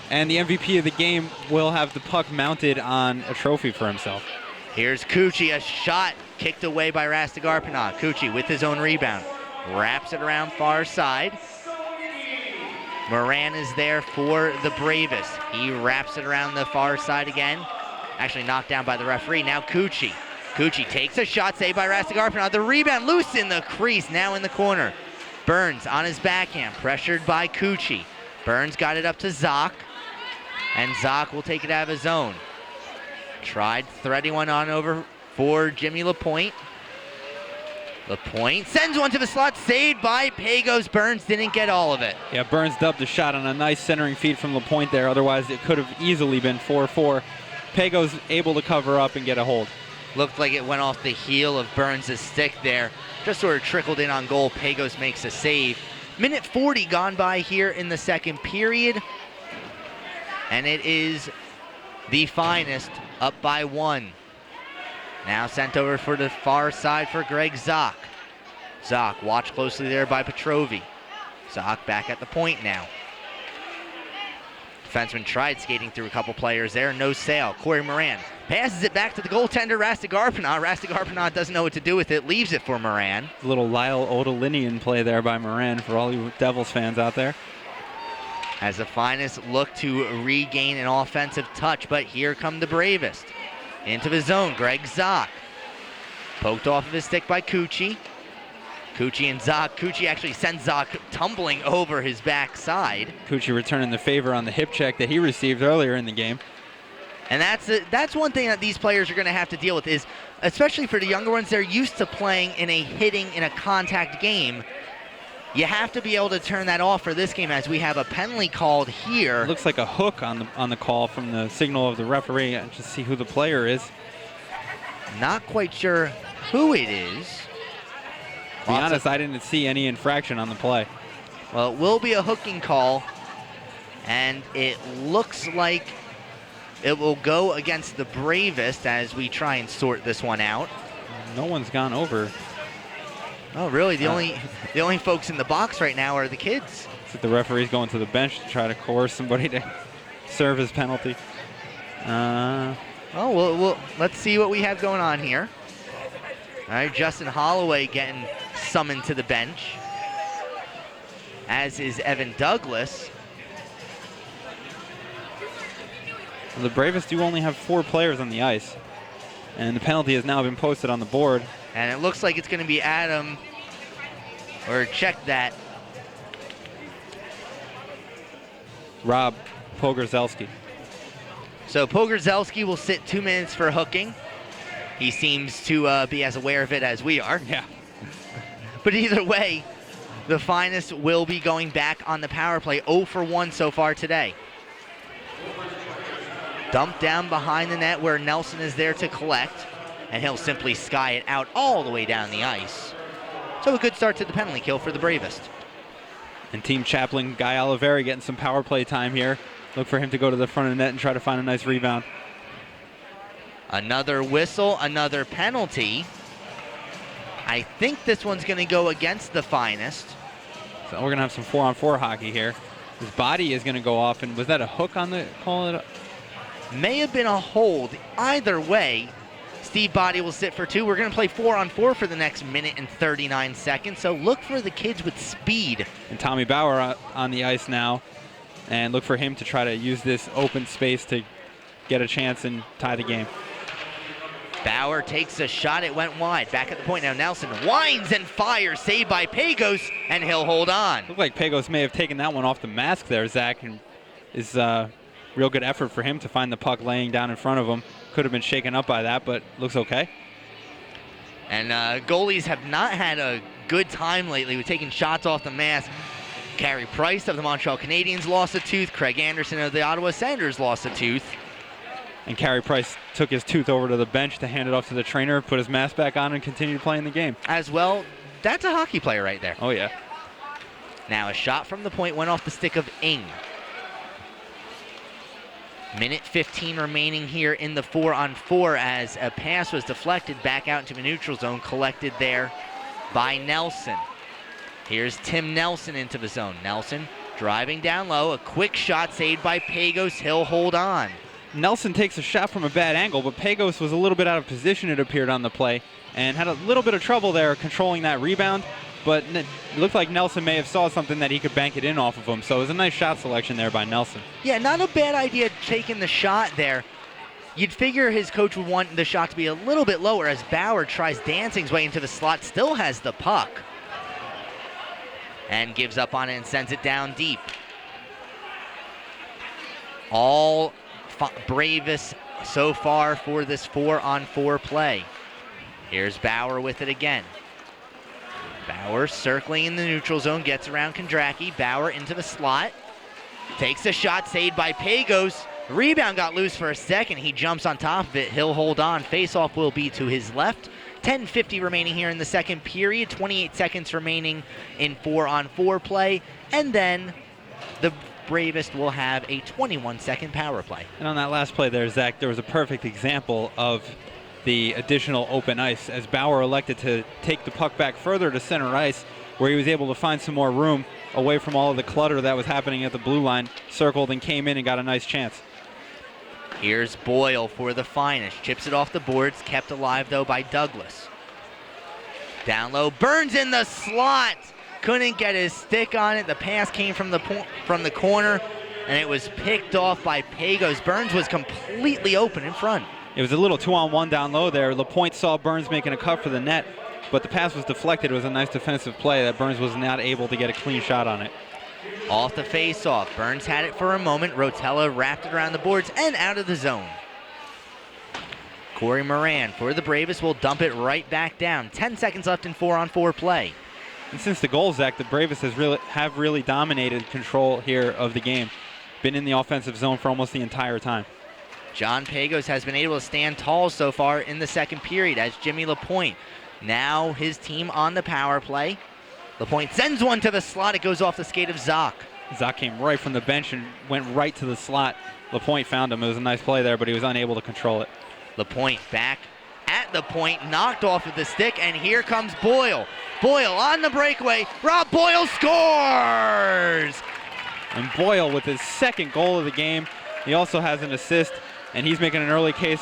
S2: And the MVP of the game will have the puck mounted on a trophy for himself.
S1: Here's Cucci, a shot kicked away by Rastigarpina. Cucci with his own rebound. Wraps it around far side. Moran is there for the Bravest. He wraps it around the far side again. Actually knocked down by the referee. Now Cucci. Cucci takes a shot, saved by Rastigarpina. The rebound loose in the crease, now in the corner. Burns on his backhand, pressured by Cucci. Burns got it up to Zock, and Zock will take it out of his zone. Tried threading one on over for Jimmy Lapointe. Lapointe sends one to the slot, saved by Pagos. Burns didn't get all of it.
S2: Yeah, Burns dubbed the shot on a nice centering feed from Lapointe there. Otherwise, it could have easily been 4-4. Pagos able to cover up and get a hold.
S1: Looked like it went off the heel of Burns' stick there. Just sort of trickled in on goal. Pagos makes a save. Minute 40 gone by here in the second period. And it is the Finest up by 1. Now sent over for the far side for Greg Zock. Zock watched closely there by Petrovi. Zock back at the point now. Defenseman tried skating through a couple players there. No sale. Corey Moran passes it back to the goaltender, Rastigarpina. Rastigarpina doesn't know what to do with it. Leaves it for Moran.
S2: A little Lyle Odolinian play there by Moran for all you Devils fans out there.
S1: As the Finest look to regain an offensive touch, but here come the Bravest. Into the zone, Greg Zock. Poked off of his stick by Cucci. Cucci and Zock. Cucci actually sends Zock tumbling over his backside.
S2: Cucci returning the favor on the hip check that he received earlier in the game.
S1: And that's one thing that these players are going to have to deal with is, especially for the younger ones, they're used to playing in a hitting, in a contact game. You have to be able to turn that off for this game as we have a penalty called here.
S2: It looks like a hook on the call from the signal of the referee. Just see who the player is.
S1: Not quite sure who it is.
S2: To be honest, I didn't see any infraction on the play.
S1: Well, it will be a hooking call, and it looks like it will go against the Bravest as we try and sort this one out.
S2: No one's gone over.
S1: Oh, really? The only folks in the box right now are the kids.
S2: So the referee's going to the bench to try to coerce somebody to serve his penalty.
S1: Oh, let's see what we have going on here. All right, Justin Holloway getting summoned to the bench, as is Evan Douglas.
S2: The Bravest do only have 4 players on the ice, and the penalty has now been posted on the board.
S1: And it looks like it's going to be Adam, or check that.
S2: Rob Pogorzelski.
S1: So Pogorzelski will sit 2 minutes for hooking. He seems to be as aware of it as we are.
S2: Yeah.
S1: But either way, the Finest will be going back on the power play. 0 for 1 so far today. Dumped down behind the net where Nelson is there to collect, and he'll simply sky it out all the way down the ice. So a good start to the penalty kill for the Bravest.
S2: And team chaplain Guy Oliveri getting some power play time here. Look for him to go to the front of the net and try to find a nice rebound.
S1: Another whistle, another penalty. I think this one's going to go against the Finest.
S2: So we're going to have some 4-on-4 hockey here. His body is going to go off, and was that a hook on the call?
S1: May have been a hold. Either way, Steve Body will sit for 2. We're going to play 4-on-4 for the next minute and 39 seconds, so look for the kids with speed.
S2: And Tommy Bauer on the ice now, and look for him to try to use this open space to get a chance and tie the game.
S1: Bauer takes a shot. It went wide. Back at the point now. Nelson winds and fires. Saved by Pagos, and he'll hold on.
S2: Looked like Pagos may have taken that one off the mask there, Zach, and is real good effort for him to find the puck laying down in front of him. Could have been shaken up by that, but looks okay.
S1: And goalies have not had a good time lately with taking shots off the mask. Carey Price of the Montreal Canadiens lost a tooth. Craig Anderson of the Ottawa Senators lost a tooth.
S2: And Carey Price took his tooth over to the bench to hand it off to the trainer, put his mask back on, and continued playing the game.
S1: As well, that's a hockey player right there.
S2: Oh, yeah.
S1: Now a shot from the point went off the stick of Ing. Minute 15 remaining here in the 4-on-4 as a pass was deflected back out into the neutral zone, collected there by Nelson. Here's Tim Nelson into the zone. Nelson driving down low, a quick shot saved by Pagos. He'll hold on.
S2: Nelson takes a shot from a bad angle, but Pagos was a little bit out of position, it appeared, on the play, and had a little bit of trouble there controlling that rebound, but it looked like Nelson may have saw something that he could bank it in off of him, so it was a nice shot selection there by Nelson.
S1: Yeah, not a bad idea taking the shot there. You'd figure his coach would want the shot to be a little bit lower as Bauer tries dancing his way into the slot, still has the puck, and gives up on it and sends it down deep. All Bravest so far for this 4-on-4 play. Here's Bauer with it again. Bauer circling in the neutral zone, gets around Kondracki. Bauer into the slot. Takes a shot, saved by Pagos. Rebound got loose for a second. He jumps on top of it. He'll hold on. Face-off will be to his left. 10:50 remaining here in the second period. 28 seconds remaining in 4-on-4 play. And then the Bravest will have a 21-second power play.
S2: And on that last play there, Zach, there was a perfect example of the additional open ice as Bauer elected to take the puck back further to center ice, where he was able to find some more room away from all of the clutter that was happening at the blue line, circled and came in and got a nice chance.
S1: Here's Boyle for the Finest. Chips it off the boards, kept alive though by Douglas. Down low, Burns in the slot. Couldn't get his stick on it. The pass came from the corner, and it was picked off by Pagos. Burns was completely open in front.
S2: It was a little 2-on-1 down low there. LaPointe saw Burns making a cut for the net, but the pass was deflected. It was a nice defensive play that Burns was not able to get a clean shot on it.
S1: Off the face-off. Burns had it for a moment. Rotella wrapped it around the boards and out of the zone. Corey Moran for the Bravest will dump it right back down. 10 seconds left in 4-on-4 play.
S2: And since the goal, Zach, the Bravest have really dominated control here of the game. Been in the offensive zone for almost the entire time.
S1: John Pagos has been able to stand tall so far in the second period as Jimmy LaPointe. Now his team on the power play. LaPointe sends one to the slot. It goes off the skate of Zoc.
S2: Zoc came right from the bench and went right to the slot. LaPointe found him. It was a nice play there, but he was unable to control it.
S1: LaPointe back at the point, knocked off of the stick, and here comes Boyle. Boyle on the breakaway. Rob Boyle scores!
S2: And Boyle with his second goal of the game. He also has an assist, and he's making an early case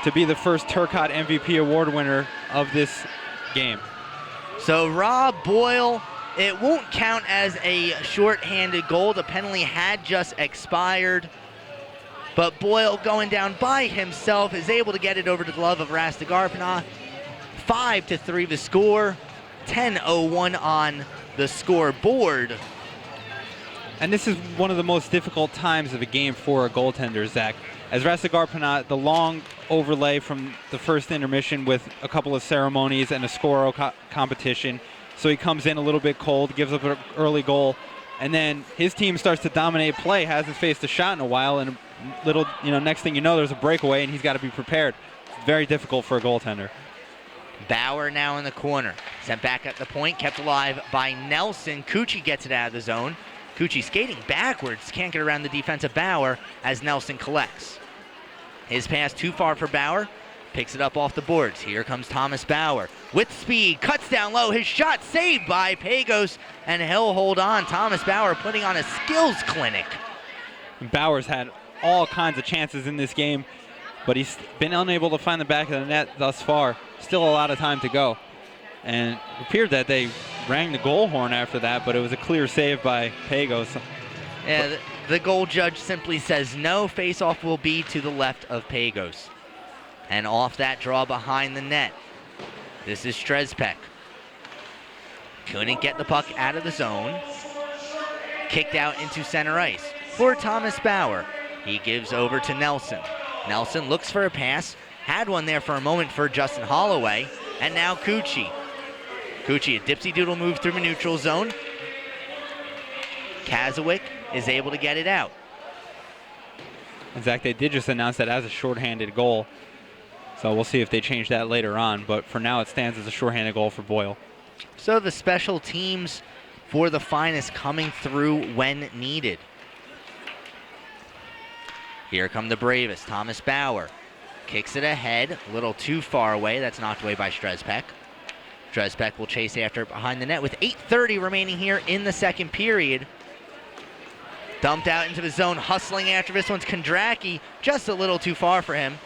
S2: to be the first Turcotte MVP award winner of this game.
S1: So Rob Boyle, it won't count as a shorthanded goal. The penalty had just expired. But Boyle, going down by himself, is able to get it over to the glove of Rastegarpana. 5-3 the score. 10:01 on the scoreboard.
S2: And this is one of the most difficult times of a game for a goaltender, Zach. As Rastegarpana, the long overlay from the first intermission with a couple of ceremonies and a score competition. So he comes in a little bit cold, gives up an early goal, and then his team starts to dominate play, hasn't faced a shot in a while, and little, next thing you know, there's a breakaway, and he's got to be prepared. It's very difficult for a goaltender.
S1: Bauer now in the corner. Sent back at the point, kept alive by Nelson. Cucci gets it out of the zone. Cucci skating backwards, can't get around the defense of Bauer as Nelson collects. His pass too far for Bauer, picks it up off the boards. Here comes Thomas Bauer with speed, cuts down low, his shot saved by Pagos, and he'll hold on. Thomas Bauer putting on a skills clinic.
S2: Bauer's had all kinds of chances in this game, but he's been unable to find the back of the net thus far. Still a lot of time to go. And it appeared that they rang the goal horn after that, but it was a clear save by Pagos.
S1: Yeah, the goal judge simply says no. Face-off will be to the left of Pagos. And off that draw behind the net. This is Strezpek. Couldn't get the puck out of the zone. Kicked out into center ice for Thomas Bauer. He gives over to Nelson. Nelson looks for a pass. Had one there for a moment for Justin Holloway. And now Cucci. Cucci, a dipsy-doodle move through the neutral zone. Kazowick is able to get it out.
S2: In fact, they did just announce that as a shorthanded goal. So we'll see if they change that later on. But for now, it stands as a shorthanded goal for Boyle.
S1: So the special teams for the Finest coming through when needed. Here come the Bravest. Thomas Bauer kicks it ahead, a little too far away. That's knocked away by Strezpek. Strezpek will chase after it behind the net with 8:30 remaining here in the second period. Dumped out into the zone, hustling after this one's Kondracki, just a little too far for him,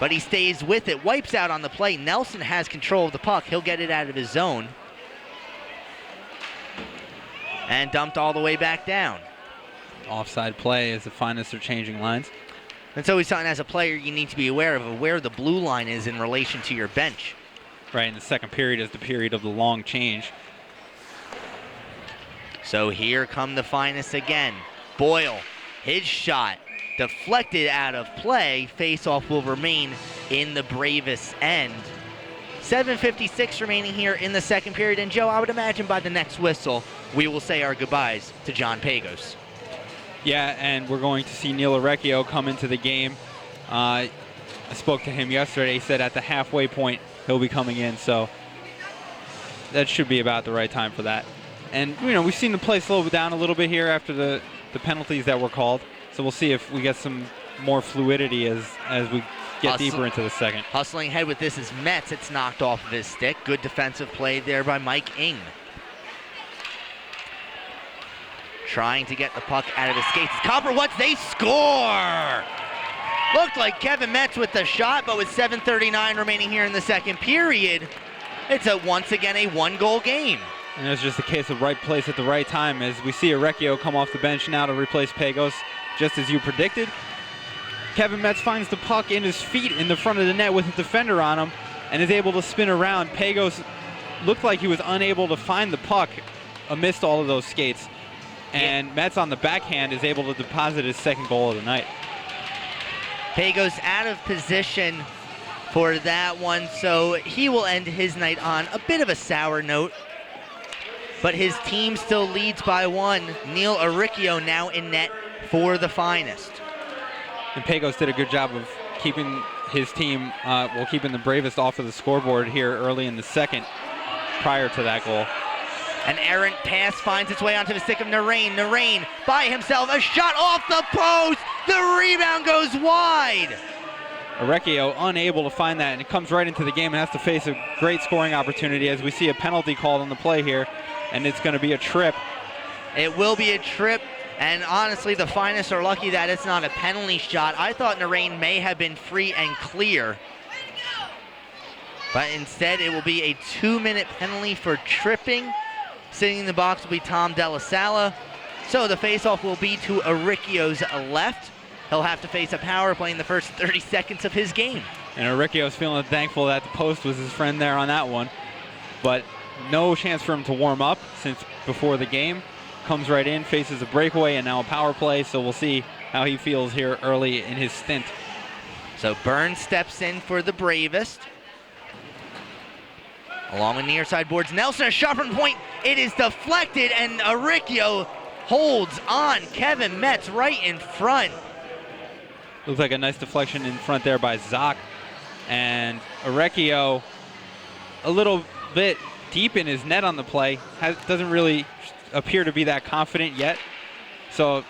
S1: but he stays with it, wipes out on the play. Nelson has control of the puck. He'll get it out of his zone. And dumped all the way back down.
S2: Offside play as the Finest are changing lines.
S1: That's always something as a player you need to be aware of where the blue line is in relation to your bench.
S2: Right, and the second period is the period of the long change.
S1: So here come the Finest again. Boyle, his shot deflected out of play. Face-off will remain in the Bravest end. 7:56 remaining here in the second period. And Joe, I would imagine by the next whistle, we will say our goodbyes to John Pagos.
S2: Yeah, and we're going to see Neil Orecchio come into the game. I spoke to him yesterday. He said at the halfway point he'll be coming in, so that should be about the right time for that. And, we've seen the play slow down a little bit here after the penalties that were called, so we'll see if we get some more fluidity as we get deeper into the second.
S1: Hustling ahead with this is Metz. It's knocked off of his stick. Good defensive play there by Mike Ing. Trying to get the puck out of his skates. Copperwoods, they score! Looked like Kevin Metz with the shot, but with 7:39 remaining here in the second period, it's once again a one-goal game.
S2: And it's just a case of right place at the right time as we see Orecchio come off the bench now to replace Pagos, just as you predicted. Kevin Metz finds the puck in his feet in the front of the net with a defender on him and is able to spin around. Pagos looked like he was unable to find the puck amidst all of those skates. And Metz on the backhand is able to deposit his second goal of the night.
S1: Pagos out of position for that one, so he will end his night on a bit of a sour note. But his team still leads by one. Neil Orecchio now in net for the Finest.
S2: And Pagos did a good job of keeping his team, keeping the Bravest off of the scoreboard here early in the second prior to that goal.
S1: An errant pass finds its way onto the stick of Narain. Narain by himself, a shot off the post. The rebound goes wide.
S2: Orecchio unable to find that, and it comes right into the game and has to face a great scoring opportunity as we see a penalty called on the play here, and it's going to be a trip.
S1: It will be a trip And honestly, the Finest are lucky that it's not a penalty shot. I thought Narain may have been free and clear. But instead, it will be a 2-minute penalty for tripping. Sitting in the box will be Tom Della Sala. So the faceoff will be to Aricchio's left. He'll have to face a power play in the first 30 seconds of his game.
S2: And Aricchio's feeling thankful that the post was his friend there on that one. But no chance for him to warm up since before the game. Comes right in, faces a breakaway, and now a power play. So we'll see how he feels here early in his stint.
S1: So Burns steps in for the Bravest. Along with near side boards, Nelson, a shot from point. It is deflected, and Aricchio holds on. Kevin Metz right in front.
S2: Looks like a nice deflection in front there by Zock. And Aricchio a little bit deep in his net on the play. Doesn't really appear to be that confident yet. So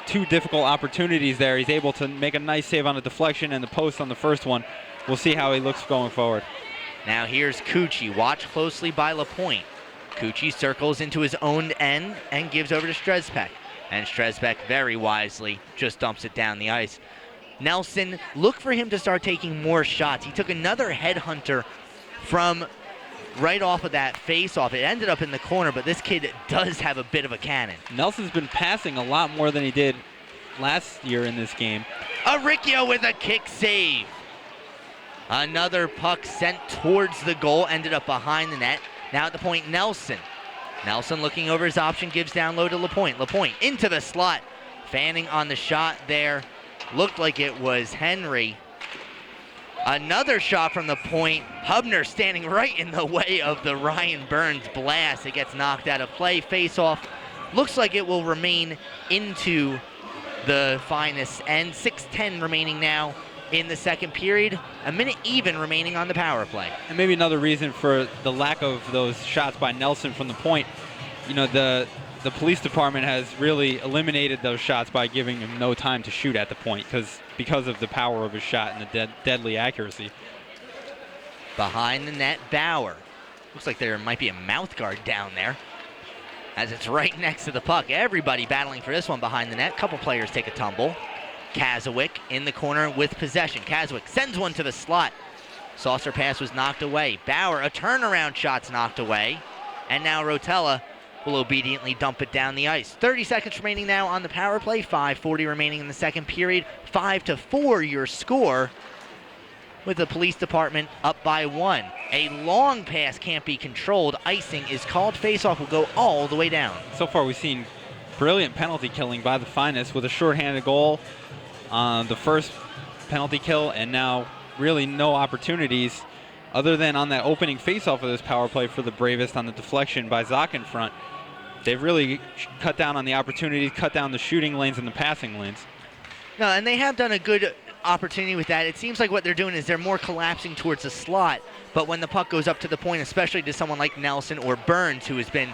S2: 2 difficult opportunities there. He's able to make a nice save on a deflection and the post on the first one. We'll see how he looks going forward.
S1: Now here's Cucci, watched closely by LaPointe. Cucci circles into his own end and gives over to Strezpek. And Strezpek very wisely just dumps it down the ice. Nelson, look for him to start taking more shots. He took another headhunter from right off of that face-off. It ended up in the corner, but this kid does have a bit of a cannon.
S2: Nelson's been passing a lot more than he did last year in this game.
S1: Aricchio with a kick save. Another puck sent towards the goal, ended up behind the net. Now at the point, Nelson. Nelson looking over his option, gives down low to LaPointe. LaPointe into the slot, fanning on the shot there. Looked like it was Henry. Another shot from the point. Hubner standing right in the way of the Ryan Burns blast. It gets knocked out of play. Face-off. Looks like it will remain into the Finest end. 6:10 remaining now in the second period. A minute even remaining on the power play.
S2: And maybe another reason for the lack of those shots by Nelson from the point. You know, the police department has really eliminated those shots by giving him no time to shoot at the point because of the power of his shot and the deadly accuracy.
S1: Behind the net, Bauer. Looks like there might be a mouth guard down there as it's right next to the puck. Everybody battling for this one behind the net. Couple players take a tumble. Kazowick in the corner with possession. Kazowick sends one to the slot. Saucer pass was knocked away. Bauer, a turnaround shot's knocked away. And now Rotella will obediently dump it down the ice. 30 seconds remaining now on the power play. 5:40 remaining in the second period. 5-4 your score, with the police department up by 1. A long pass can't be controlled. Icing is called. Face-off will go all the way down.
S2: So far we've seen brilliant penalty killing by the Finest with a shorthanded goal on the first penalty kill, and now really no opportunities other than on that opening face-off of this power play for the Bravest on the deflection by Zock in front. They've really cut down on the opportunities, cut down the shooting lanes and the passing lanes.
S1: No, and they have done a good opportunity with that. It seems like what they're doing is they're more collapsing towards the slot, but when the puck goes up to the point, especially to someone like Nelson or Burns, who has been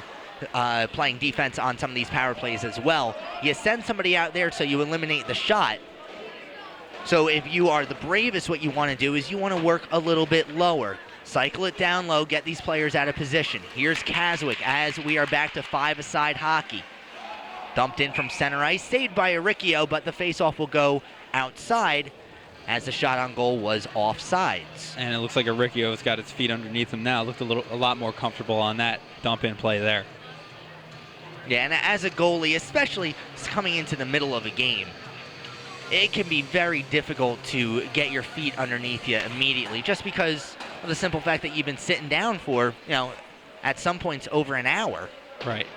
S1: playing defense on some of these power plays as well, you send somebody out there so you eliminate the shot. So if you are the Bravest, what you want to do is you want to work a little bit lower. Cycle it down low, get these players out of position. Here's Kazowick as we are back to 5-a-side hockey. Dumped in from center ice, saved by Aricchio, but the faceoff will go outside as the shot on goal was offsides.
S2: And it looks like Aricchio's got its feet underneath him now. Looked a lot more comfortable on that dump-in play there.
S1: Yeah, and as a goalie, especially coming into the middle of a game, it can be very difficult to get your feet underneath you immediately, just because of the simple fact that you've been sitting down for, at some points over an hour.
S2: Right.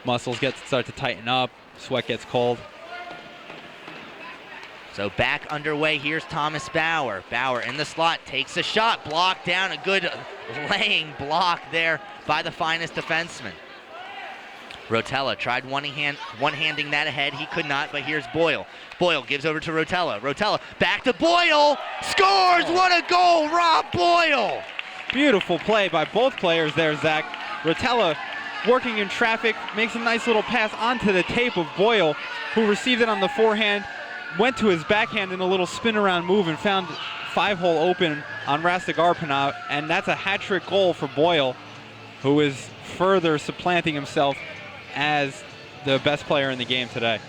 S2: Muscles start to tighten up, sweat gets cold.
S1: So back underway, here's Thomas Bauer. Bauer in the slot, takes a shot, blocked down, a good laying block there by the Finest defenseman. Rotella tried one-handing that ahead. He could not, but here's Boyle. Boyle gives over to Rotella. Rotella back to Boyle. Scores! What a goal, Rob Boyle!
S2: Beautiful play by both players there, Zach. Rotella working in traffic, makes a nice little pass onto the tape of Boyle, who received it on the forehand, went to his backhand in a little spin-around move and found 5-hole open on Rastigarpina, and that's a hat-trick goal for Boyle, who is further supplanting himself as the best player in the game today.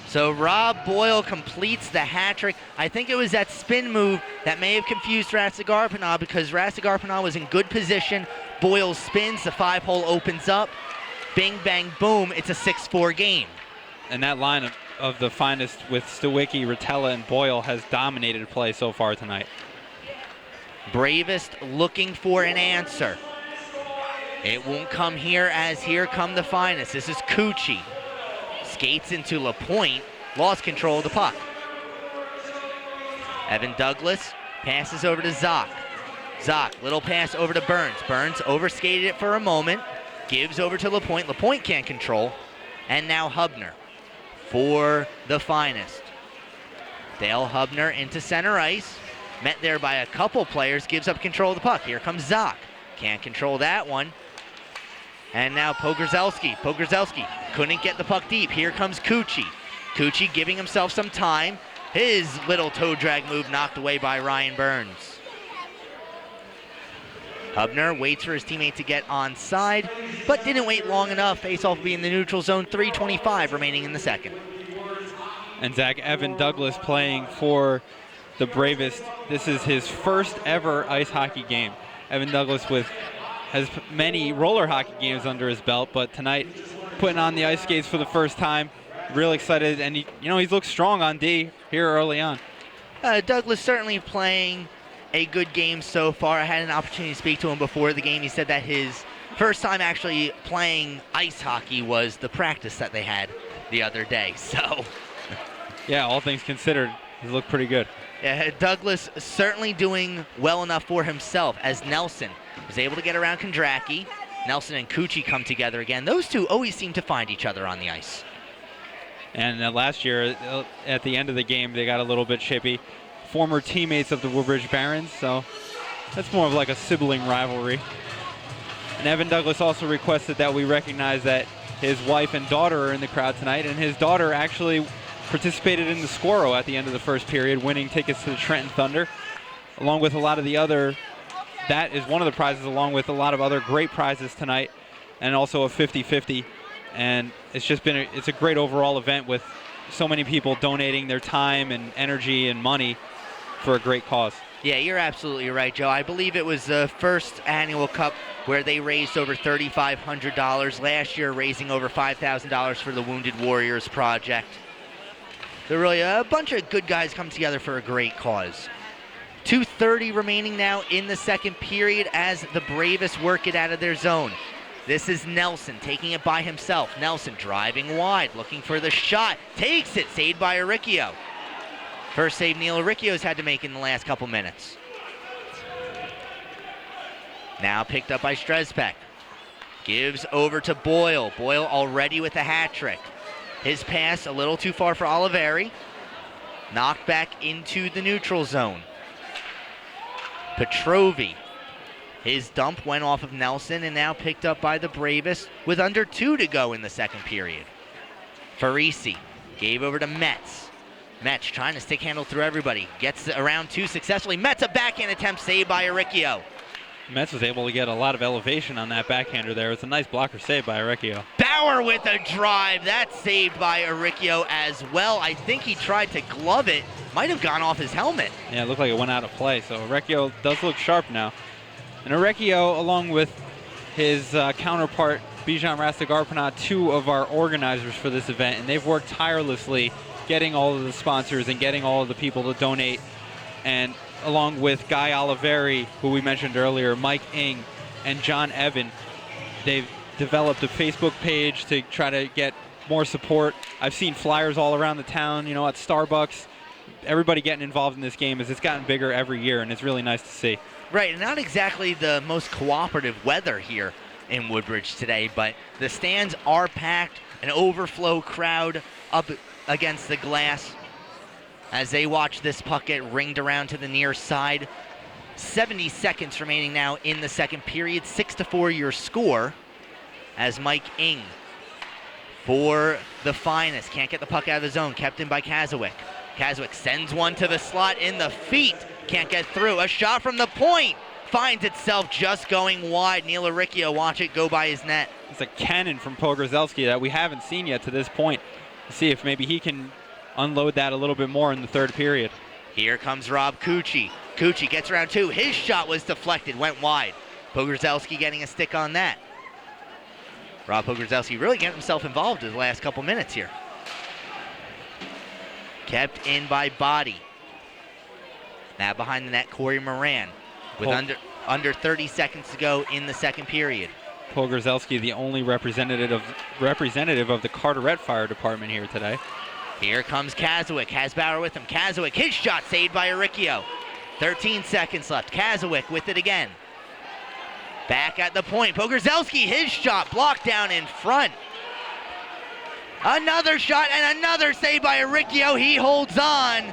S1: So Rob Boyle completes the hat trick. I think it was that spin move that may have confused Rastigarpana because Rastigarpana was in good position. Boyle spins, the 5-hole opens up. Bing, bang, boom, it's a 6-4 game.
S2: And that line of the finest with Stawicki, Rotella, and Boyle has dominated play so far tonight.
S1: Bravest looking for an answer. It won't come here as here come the finest. This is Cucci. Skates into LaPointe, lost control of the puck. Evan Douglas passes over to Zock. Zock, little pass over to Burns. Burns overskated it for a moment, gives over to LaPointe. LaPointe can't control. And now Hubner for the finest. Dale Hubner into center ice. Met there by a couple players, gives up control of the puck. Here comes Zock. Can't control that one. And now Pogorzelski. Pogorzelski couldn't get the puck deep. Here comes Cucci. Cucci giving himself some time. His little toe drag move knocked away by Ryan Burns. Hubner waits for his teammate to get onside, but didn't wait long enough. Face-off will be in the neutral zone, 3:25 remaining in the second.
S2: And Zach, Evan Douglas playing for the Bravest. This is his first ever ice hockey game. Evan Douglas has many roller hockey games under his belt, but tonight putting on the ice skates for the first time. Real excited, and he's looked strong on D here early on.
S1: Douglas certainly playing a good game so far. I had an opportunity to speak to him before the game. He said that his first time actually playing ice hockey was the practice that they had the other day. So,
S2: yeah, all things considered, he's looked pretty good.
S1: Yeah, Douglas certainly doing well enough for himself as Nelson was able to get around Kondracki. Nelson and Cucci come together again. Those two always seem to find each other on the ice.
S2: And last year, at the end of the game, they got a little bit chippy. Former teammates of the Woodbridge Barons, so that's more of like a sibling rivalry. And Evan Douglas also requested that we recognize that his wife and daughter are in the crowd tonight, and his daughter actually participated in the Squirrel at the end of the first period, winning tickets to the Trenton Thunder, along with a lot of the other. That is one of the prizes, along with a lot of other great prizes tonight, and also a 50-50. And it's just been it's a great overall event with so many people donating their time and energy and money for a great cause.
S1: Yeah, you're absolutely right, Joe. I believe it was the first annual cup where they raised over $3,500. Last year, raising over $5,000 for the Wounded Warriors Project. They're really a bunch of good guys come together for a great cause. 2:30 remaining now in the second period as the Bravest work it out of their zone. This is Nelson taking it by himself. Nelson driving wide, looking for the shot. Takes it, saved by Aricchio. First save Neil Aricchio's had to make in the last couple minutes. Now picked up by Strezpek. Gives over to Boyle. Boyle already with a hat trick. His pass a little too far for Oliveri. Knocked back into the neutral zone. Petrovi. His dump went off of Nelson and now picked up by the Bravest with under 2 to go in the second period. Farisi gave over to Metz. Metz trying to stick handle through everybody. Gets around 2 successfully. Metz a backhand attempt saved by Aricchio.
S2: Metz was able to get a lot of elevation on that backhander there. It's a nice blocker save by Aricchio.
S1: Bauer with a drive. That's saved by Aricchio as well. I think he tried to glove it. Might have gone off his helmet.
S2: Yeah, it looked like it went out of play. So Aricchio does look sharp now. And Aricchio, along with his counterpart, Bijan Rastigarpana, 2 of our organizers for this event, and they've worked tirelessly getting all of the sponsors and getting all of the people to donate. And along with Guy Oliveri, who we mentioned earlier, Mike Ing, and John Evan, they've developed a Facebook page to try to get more support. I've seen flyers all around the town, at Starbucks. Everybody getting involved in this game as it's gotten bigger every year, and it's really nice to see.
S1: Right, not exactly the most cooperative weather here in Woodbridge today, but the stands are packed, an overflow crowd up against the glass as they watch this puck get ringed around to the near side. 70 seconds remaining now in the second period, 6-4 your score as Mike Ing for the finest. Can't get the puck out of the zone, kept in by Kazowick. Kazowick sends one to the slot in the feet. Can't get through. A shot from the point. finds itself just going wide. Neil Aricchio, watch it go by his net.
S2: It's a cannon from Pogrzelski that we haven't seen yet to this point. See if maybe he can unload that a little bit more in the third period.
S1: Here comes Rob Cucci. Cucci gets around two. His shot was deflected, went wide. Pogrzelski getting a stick on that. Rob Pogrzelski really getting himself involved in the last couple minutes here. Kept in by Body. Now behind the net, Corey Moran with under 30 seconds to go in the second period.
S2: Pogrzelski, the only representative of the Carteret Fire Department here today.
S1: Here comes Kazowick. Hasbauer with him. Kazowick, his shot saved by Aricchio. 13 seconds left. Kazowick with it again. Back at the point. Pogrzelski, his shot blocked down in front. Another shot and another save by Aricchio. He holds on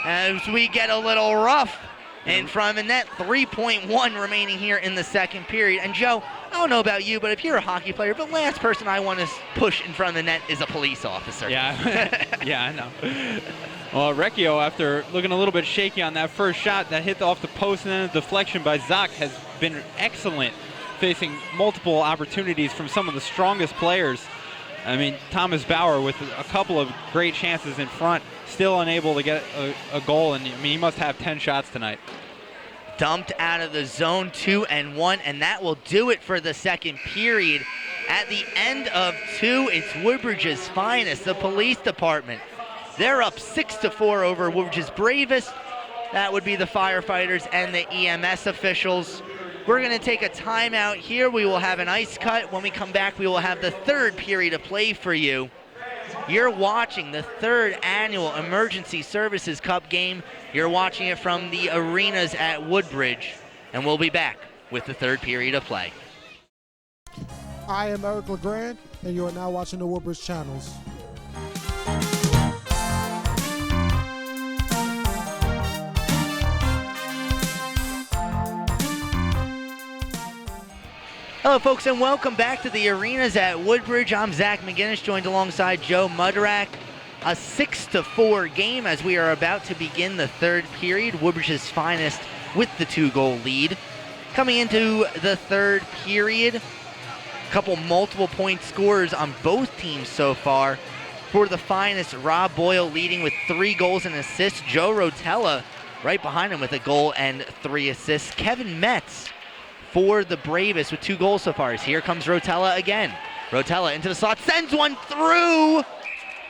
S1: as we get a little rough in front of the net. 3.1 remaining here in the second period. And Joe, I don't know about you, but if you're a hockey player, the last person I want to push in front of the net is a police officer.
S2: Yeah, yeah, I know. Well, Aricchio, after looking a little bit shaky on that first shot that hit off the post and then a deflection by Zach, has been excellent, facing multiple opportunities from some of the strongest players. I mean, Thomas Bauer with a couple of great chances in front, still unable to get a goal, and I mean, he must have 10 shots tonight.
S1: Dumped out of the zone, 2-1, and that will do it for the second period. At the end of 2, it's Woodbridge's finest, the police department. They're up 6-4 over Woodbridge's bravest. That would be the firefighters and the EMS officials. We're going to take a timeout here. We will have an ice cut. When we come back, we will have the third period of play for you. You're watching the third annual Emergency Services Cup game. You're watching it from the arenas at Woodbridge, and we'll be back with the third period of play.
S4: I am Eric LeGrand, and you are now watching the Woodbridge channels.
S1: Hello, folks, and welcome back to the arenas at Woodbridge. I'm Zach McGinnis, joined alongside Joe Mudrack. A 6-4 game as we are about to begin the third period. Woodbridge's finest with the 2-goal lead. Coming into the third period, a couple multiple point scores on both teams so far. For the finest, Rob Boyle leading with 3 goals and assists. Joe Rotella right behind him with a goal and 3 assists. Kevin Metz for the bravest with 2 goals so far. Here comes Rotella again. Rotella into the slot, sends one through,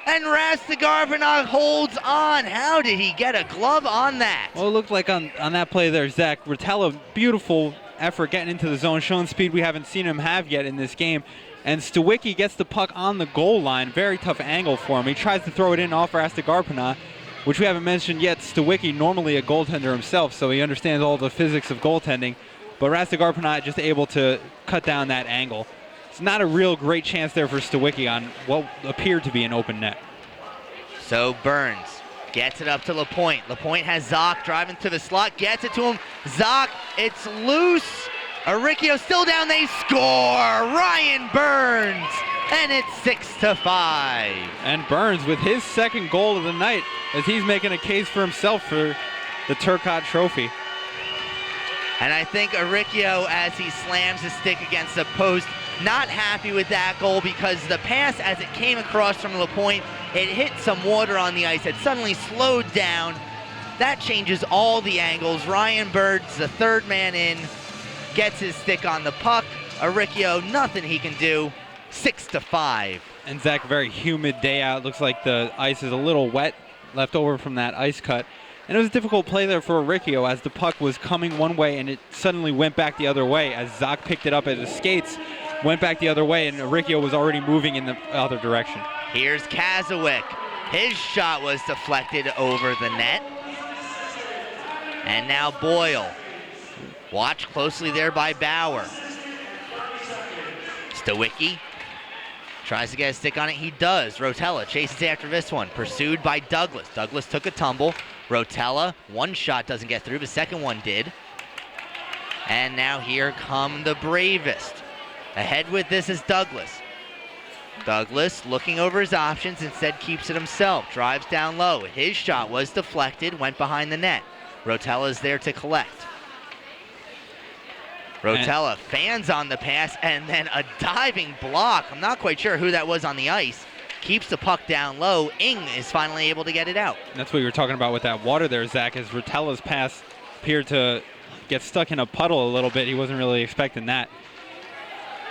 S1: and Rastigarvenag holds on. How did he get a glove on that?
S2: Well, it looked like on that play there, Zach, Rotella, beautiful effort getting into the zone, showing speed we haven't seen him have yet in this game. And Stawicki gets the puck on the goal line. Very tough angle for him. He tries to throw it in off Rastigarvenag, which we haven't mentioned yet. Stawicki, normally a goaltender himself, so he understands all the physics of goaltending. But Rastigarvenag just able to cut down that angle. It's not a real great chance there for Stawicki on what appeared to be an open net.
S1: So Burns gets it up to Lapointe. Lapointe has Zoc driving to the slot, gets it to him. Zoc, it's loose. Aricchio still down, they score! Ryan Burns, and it's 6-5.
S2: And Burns with his second goal of the night as he's making a case for himself for the Turcotte Trophy.
S1: And I think Aricchio, as he slams his stick against the post, not happy with that goal because the pass, as it came across from Lapointe, it hit some water on the ice. It suddenly slowed down. That changes all the angles. Ryan Burns, the third man in, gets his stick on the puck. Aricchio, nothing he can do. 6-5.
S2: And Zach, very humid day out. Looks like the ice is a little wet, left over from that ice cut. And it was a difficult play there for Aricchio as the puck was coming one way and it suddenly went back the other way as Zoc picked it up at his skates, went back the other way, and Aricchio was already moving in the other direction.
S1: Here's Kazowick. His shot was deflected over the net. And now Boyle. Watch closely there by Bauer. Stawicki tries to get a stick on it. He does. Rotella chases after this one. Pursued by Douglas. Douglas took a tumble. Rotella, one shot doesn't get through. The second one did. And now here come the bravest. Ahead with this is Douglas. Douglas looking over his options, instead keeps it himself. Drives down low. His shot was deflected, went behind the net. Rotella's there to collect. Rotella fans on the pass, and then a diving block. I'm not quite sure who that was on the ice. Keeps the puck down low. Ing is finally able to get it out.
S2: That's what you were talking about with that water there, Zach, as Rotella's pass appeared to get stuck in a puddle a little bit. He wasn't really expecting that.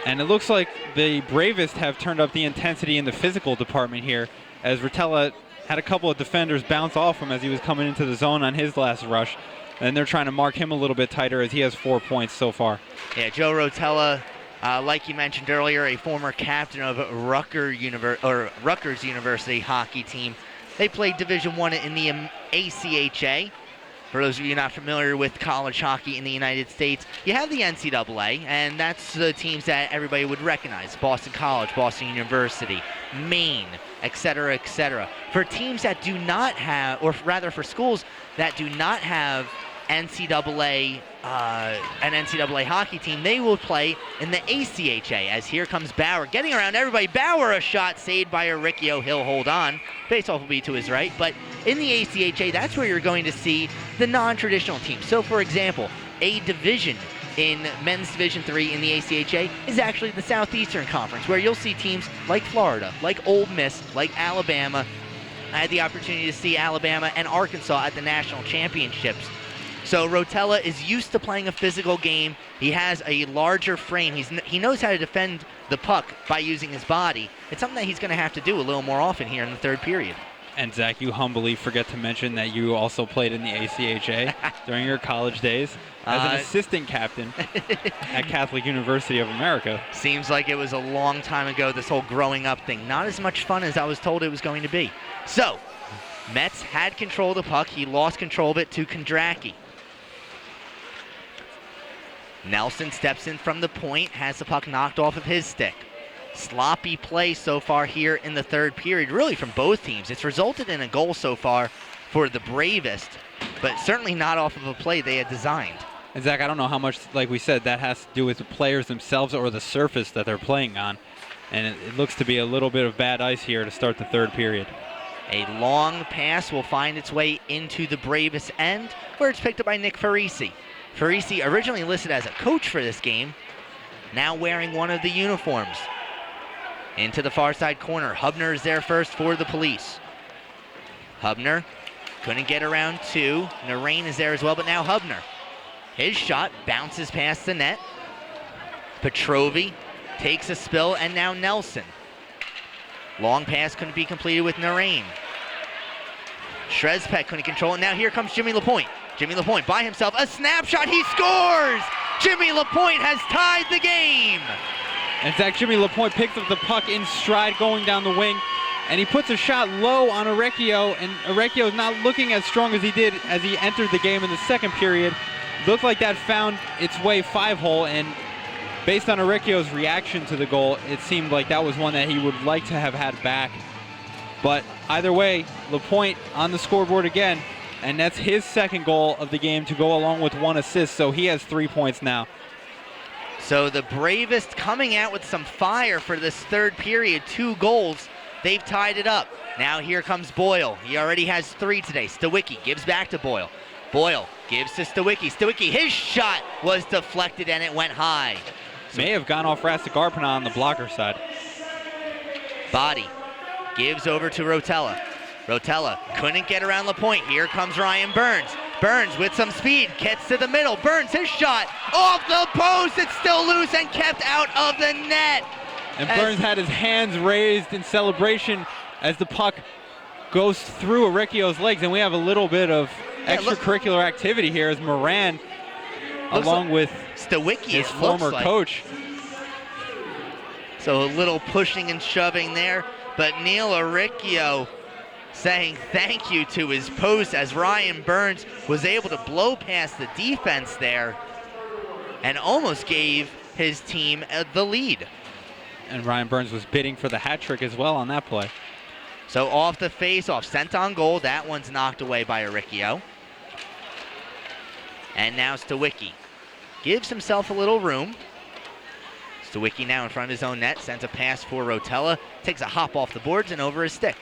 S2: And it looks like the Bravest have turned up the intensity in the physical department here, as Rotella had a couple of defenders bounce off him as he was coming into the zone on his last rush. And they're trying to mark him a little bit tighter as he has 4 points so far.
S1: Yeah, Joe Rotella, like you mentioned earlier, a former captain of Rutgers University hockey team. They played Division I in the ACHA. For those of you not familiar with college hockey in the United States, you have the NCAA, and that's the teams that everybody would recognize. Boston College, Boston University, Maine, etc., etc. For teams that do not have, or rather for schools that do not have an NCAA hockey team, they will play in the ACHA, as here comes Bauer getting around everybody. Bauer, a shot saved by Riccio. He'll hold on. Faceoff will be to his right, but in the ACHA, that's where you're going to see the non-traditional teams. So, for example, a division in men's Division III in the ACHA is actually the Southeastern Conference, where you'll see teams like Florida, like Ole Miss, like Alabama. I had the opportunity to see Alabama and Arkansas at the national championships. So Rotella is used to playing a physical game. He has a larger frame. He knows how to defend the puck by using his body. It's something that he's going to have to do a little more often here in the third period.
S2: And Zach, you humbly forget to mention that you also played in the ACHA during your college days as an assistant captain at Catholic University of America.
S1: Seems like it was a long time ago, this whole growing up thing. Not as much fun as I was told it was going to be. So, Metz had control of the puck. He lost control of it to Kondracki. Nelson steps in from the point, has the puck knocked off of his stick. Sloppy play so far here in the third period, really from both teams. It's resulted in a goal so far for the Bravest, but certainly not off of a play they had designed.
S2: And Zach, I don't know how much, like we said, that has to do with the players themselves or the surface that they're playing on. And it looks to be a little bit of bad ice here to start the third period.
S1: A long pass will find its way into the Bravest end, where it's picked up by Nick Farisi. Farisi, originally listed as a coach for this game, now wearing one of the uniforms. Into the far side corner. Hubner is there first for the Police. Hubner couldn't get around two. Narain is there as well, but now Hubner. His shot bounces past the net. Petrovi takes a spill, and now Nelson. Long pass couldn't be completed with Narain. Shrezpek couldn't control it. Now here comes Jimmy Lapointe. Jimmy Lapointe by himself. A snapshot. He scores! Jimmy Lapointe has tied the game.
S2: And Zach, Jimmy Lapointe picks up the puck in stride going down the wing, and he puts a shot low on Orecchio, and Orecchio is not looking as strong as he did as he entered the game in the second period. Looked like that found its way five-hole, and based on Orecchio's reaction to the goal, it seemed like that was one that he would like to have had back. But either way, Lapointe on the scoreboard again, and that's his second goal of the game to go along with one assist, so he has 3 points now.
S1: So the Bravest coming out with some fire for this third period. 2 goals. They've tied it up. Now here comes Boyle. He already has 3 today. Stawicki gives back to Boyle. Boyle gives to Stawicki. Stawicki, his shot was deflected and it went high.
S2: May have gone off Rastigarpina on the blocker side.
S1: Body gives over to Rotella. Rotella couldn't get around Lapointe. Here comes Ryan Burns. Burns with some speed, gets to the middle. Burns, his shot off the post. It's still loose and kept out of the net.
S2: And Burns had his hands raised in celebration as the puck goes through Orecchio's legs. And we have a little bit of extracurricular activity here as Moran, along with
S1: Stawicki,
S2: his former coach.
S1: So a little pushing and shoving there. But Neil Orecchio saying thank you to his post as Ryan Burns was able to blow past the defense there and almost gave his team the lead.
S2: And Ryan Burns was bidding for the hat trick as well on that play.
S1: So off the face-off, sent on goal. That one's knocked away by Orecchio. And now Stawicki gives himself a little room. Stawicki now in front of his own net, sends a pass for Rotella, takes a hop off the boards and over his stick.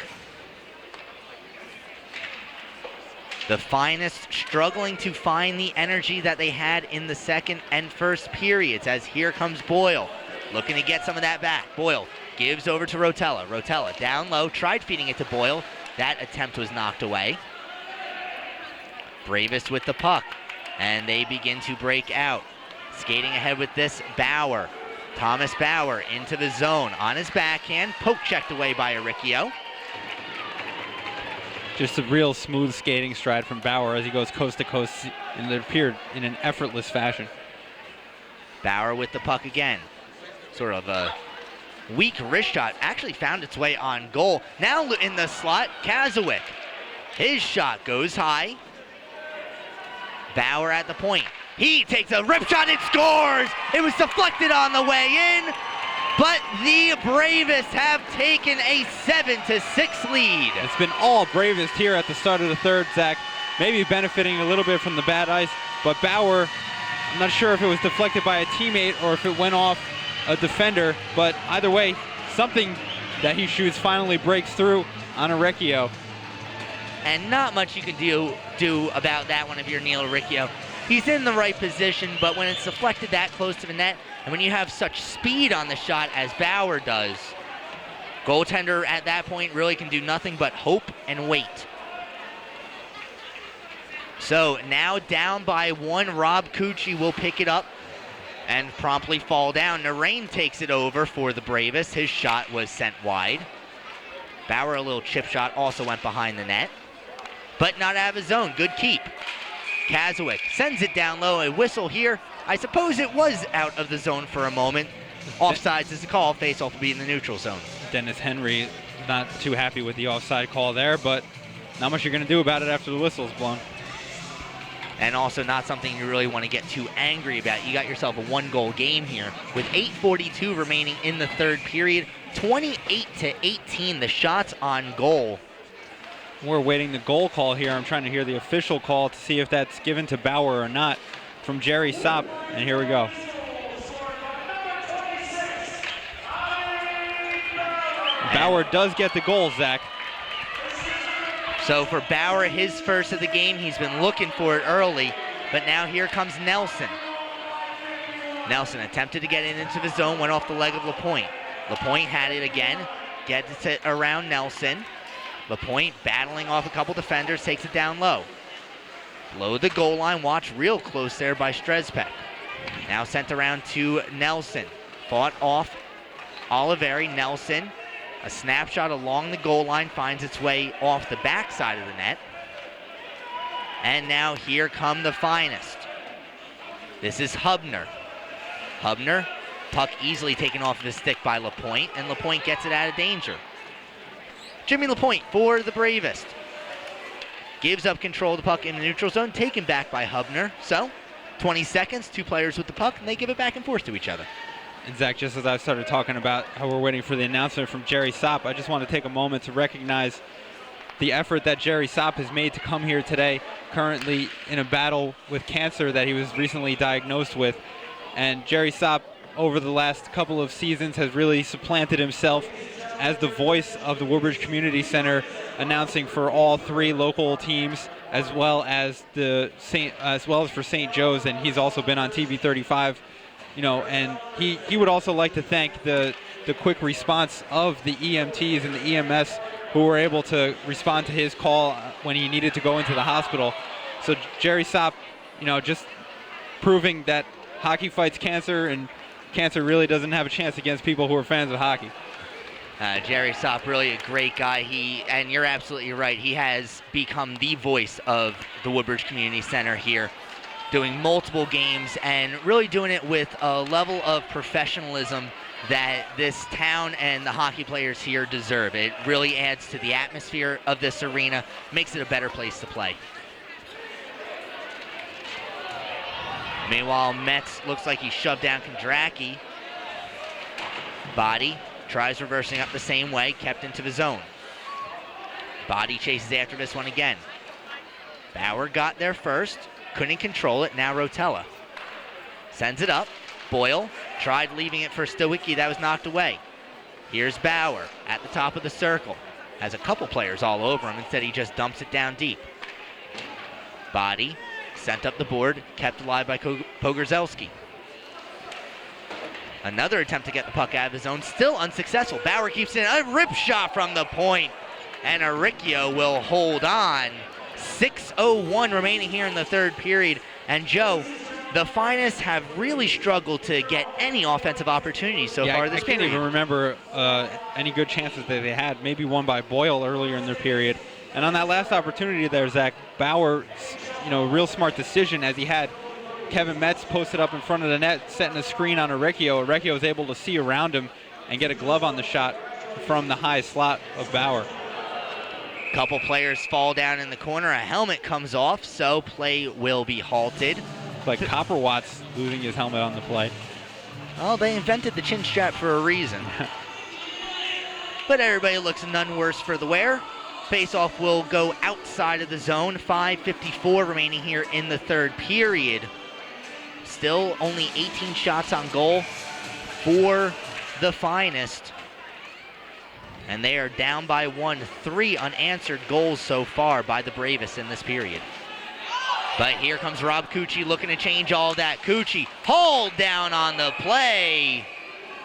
S1: The Finest struggling to find the energy that they had in the second and first periods, as here comes Boyle, looking to get some of that back. Boyle gives over to Rotella. Rotella down low, tried feeding it to Boyle. That attempt was knocked away. Bravest with the puck, and they begin to break out. Skating ahead with this, Bauer. Thomas Bauer into the zone on his backhand, poke checked away by Aricchio.
S2: Just a real smooth skating stride from Bauer as he goes coast to coast, and it appeared in an effortless fashion.
S1: Bauer with the puck again. Sort of a weak wrist shot, actually found its way on goal. Now in the slot, Kazowick. His shot goes high. Bauer at the point. He takes a rip shot and scores! It was deflected on the way in, but the Bravest have taken a 7-6 lead.
S2: It's been all Bravest here at the start of the third, Zach. Maybe benefiting a little bit from the bad ice, but Bauer, I'm not sure if it was deflected by a teammate or if it went off a defender, but either way, something that he shoots finally breaks through on Aricchio.
S1: And not much you can do about that one if you're Neil Aricchio. He's in the right position, but when it's deflected that close to the net, and when you have such speed on the shot as Bauer does, goaltender at that point really can do nothing but hope and wait. So now down by one, Rob Cucci will pick it up and promptly fall down. Narain takes it over for the Bravest. His shot was sent wide. Bauer, a little chip shot, also went behind the net, but not out of his zone. Good keep. Kazowick sends it down low. A whistle here. I suppose it was out of the zone for a moment. Offsides is the call. Face-off will be in the neutral zone.
S2: Dennis Henry not too happy with the offside call there, but not much you're going to do about it after the whistle's blown.
S1: And also not something you really want to get too angry about. You got yourself a one-goal game here with 8:42 remaining in the third period. 28-18 the shots on goal.
S2: We're awaiting the goal call here. I'm trying to hear the official call to see if that's given to Bauer or not from Jerry Sopp, and here we go. Bauer does get the goal, Zach.
S1: So for Bauer, his first of the game, he's been looking for it early, but now here comes Nelson. Nelson attempted to get it into the zone, went off the leg of Lapointe. Lapointe had it again, gets it around Nelson. Lapointe battling off a couple defenders, takes it down low. Below the goal line, watch real close there by Strezpek. Now sent around to Nelson. Fought off Oliveri. Nelson, a snapshot along the goal line, finds its way off the backside of the net. And now here come the Finest. This is Hubner. Hubner, puck easily taken off of his stick by Lapointe, and Lapointe gets it out of danger. Jimmy Lapointe for the Bravest. Gives up control of the puck in the neutral zone, taken back by Hubner. So, 20 seconds, two players with the puck, and they give it back and forth to each other.
S2: And Zach, just as I started talking about how we're waiting for the announcement from Jerry Sopp, I just want to take a moment to recognize the effort that Jerry Sopp has made to come here today, currently in a battle with cancer that he was recently diagnosed with. And Jerry Sopp, over the last couple of seasons, has really supplanted himself as the voice of the Woodbridge Community Center, announcing for all three local teams, as well as for St. Joe's, and he's also been on TV 35. You know, and he would also like to thank the quick response of the EMTs and the EMS who were able to respond to his call when he needed to go into the hospital. So Jerry Sopp, you know, just proving that hockey fights cancer, and cancer really doesn't have a chance against people who are fans of hockey.
S1: Jerry Sopp, really a great guy. And you're absolutely right, he has become the voice of the Woodbridge Community Center here, doing multiple games and really doing it with a level of professionalism that this town and the hockey players here deserve. It really adds to the atmosphere of this arena, makes it a better place to play. Meanwhile, Metz looks like he shoved down Kondracki. Body tries reversing up the same way, kept into the zone. Body chases after this one again. Bauer got there first, couldn't control it, now Rotella. Sends it up, Boyle tried leaving it for Stowicki, that was knocked away. Here's Bauer at the top of the circle. Has a couple players all over him, instead he just dumps it down deep. Body sent up the board, kept alive by Pogorzelski. Another attempt to get the puck out of the zone, still unsuccessful. Bauer keeps it in, a rip shot from the point, and Aricchio will hold on. 6:01 remaining here in the third period. And Joe, the Finest have really struggled to get any offensive opportunities so far this period.
S2: I can't even remember any good chances that they had. Maybe one by Boyle earlier in their period. And on that last opportunity there, Zach, Bauer, real smart decision as he had Kevin Metz posted up in front of the net, setting a screen on Aricchio. Aricchio was able to see around him and get a glove on the shot from the high slot of Bauer.
S1: Couple players fall down in the corner. A helmet comes off, so play will be halted.
S2: It's like Copper Watts losing his helmet on the play.
S1: Well, they invented the chin strap for a reason. But everybody looks none worse for the wear. Face-off will go outside of the zone. 5:54 remaining here in the third period. Still only 18 shots on goal for the Finest. And they are down by 1. 3 unanswered goals so far by the Bravest in this period. But here comes Rob Cucci looking to change all that. Cucci hauled down on the play.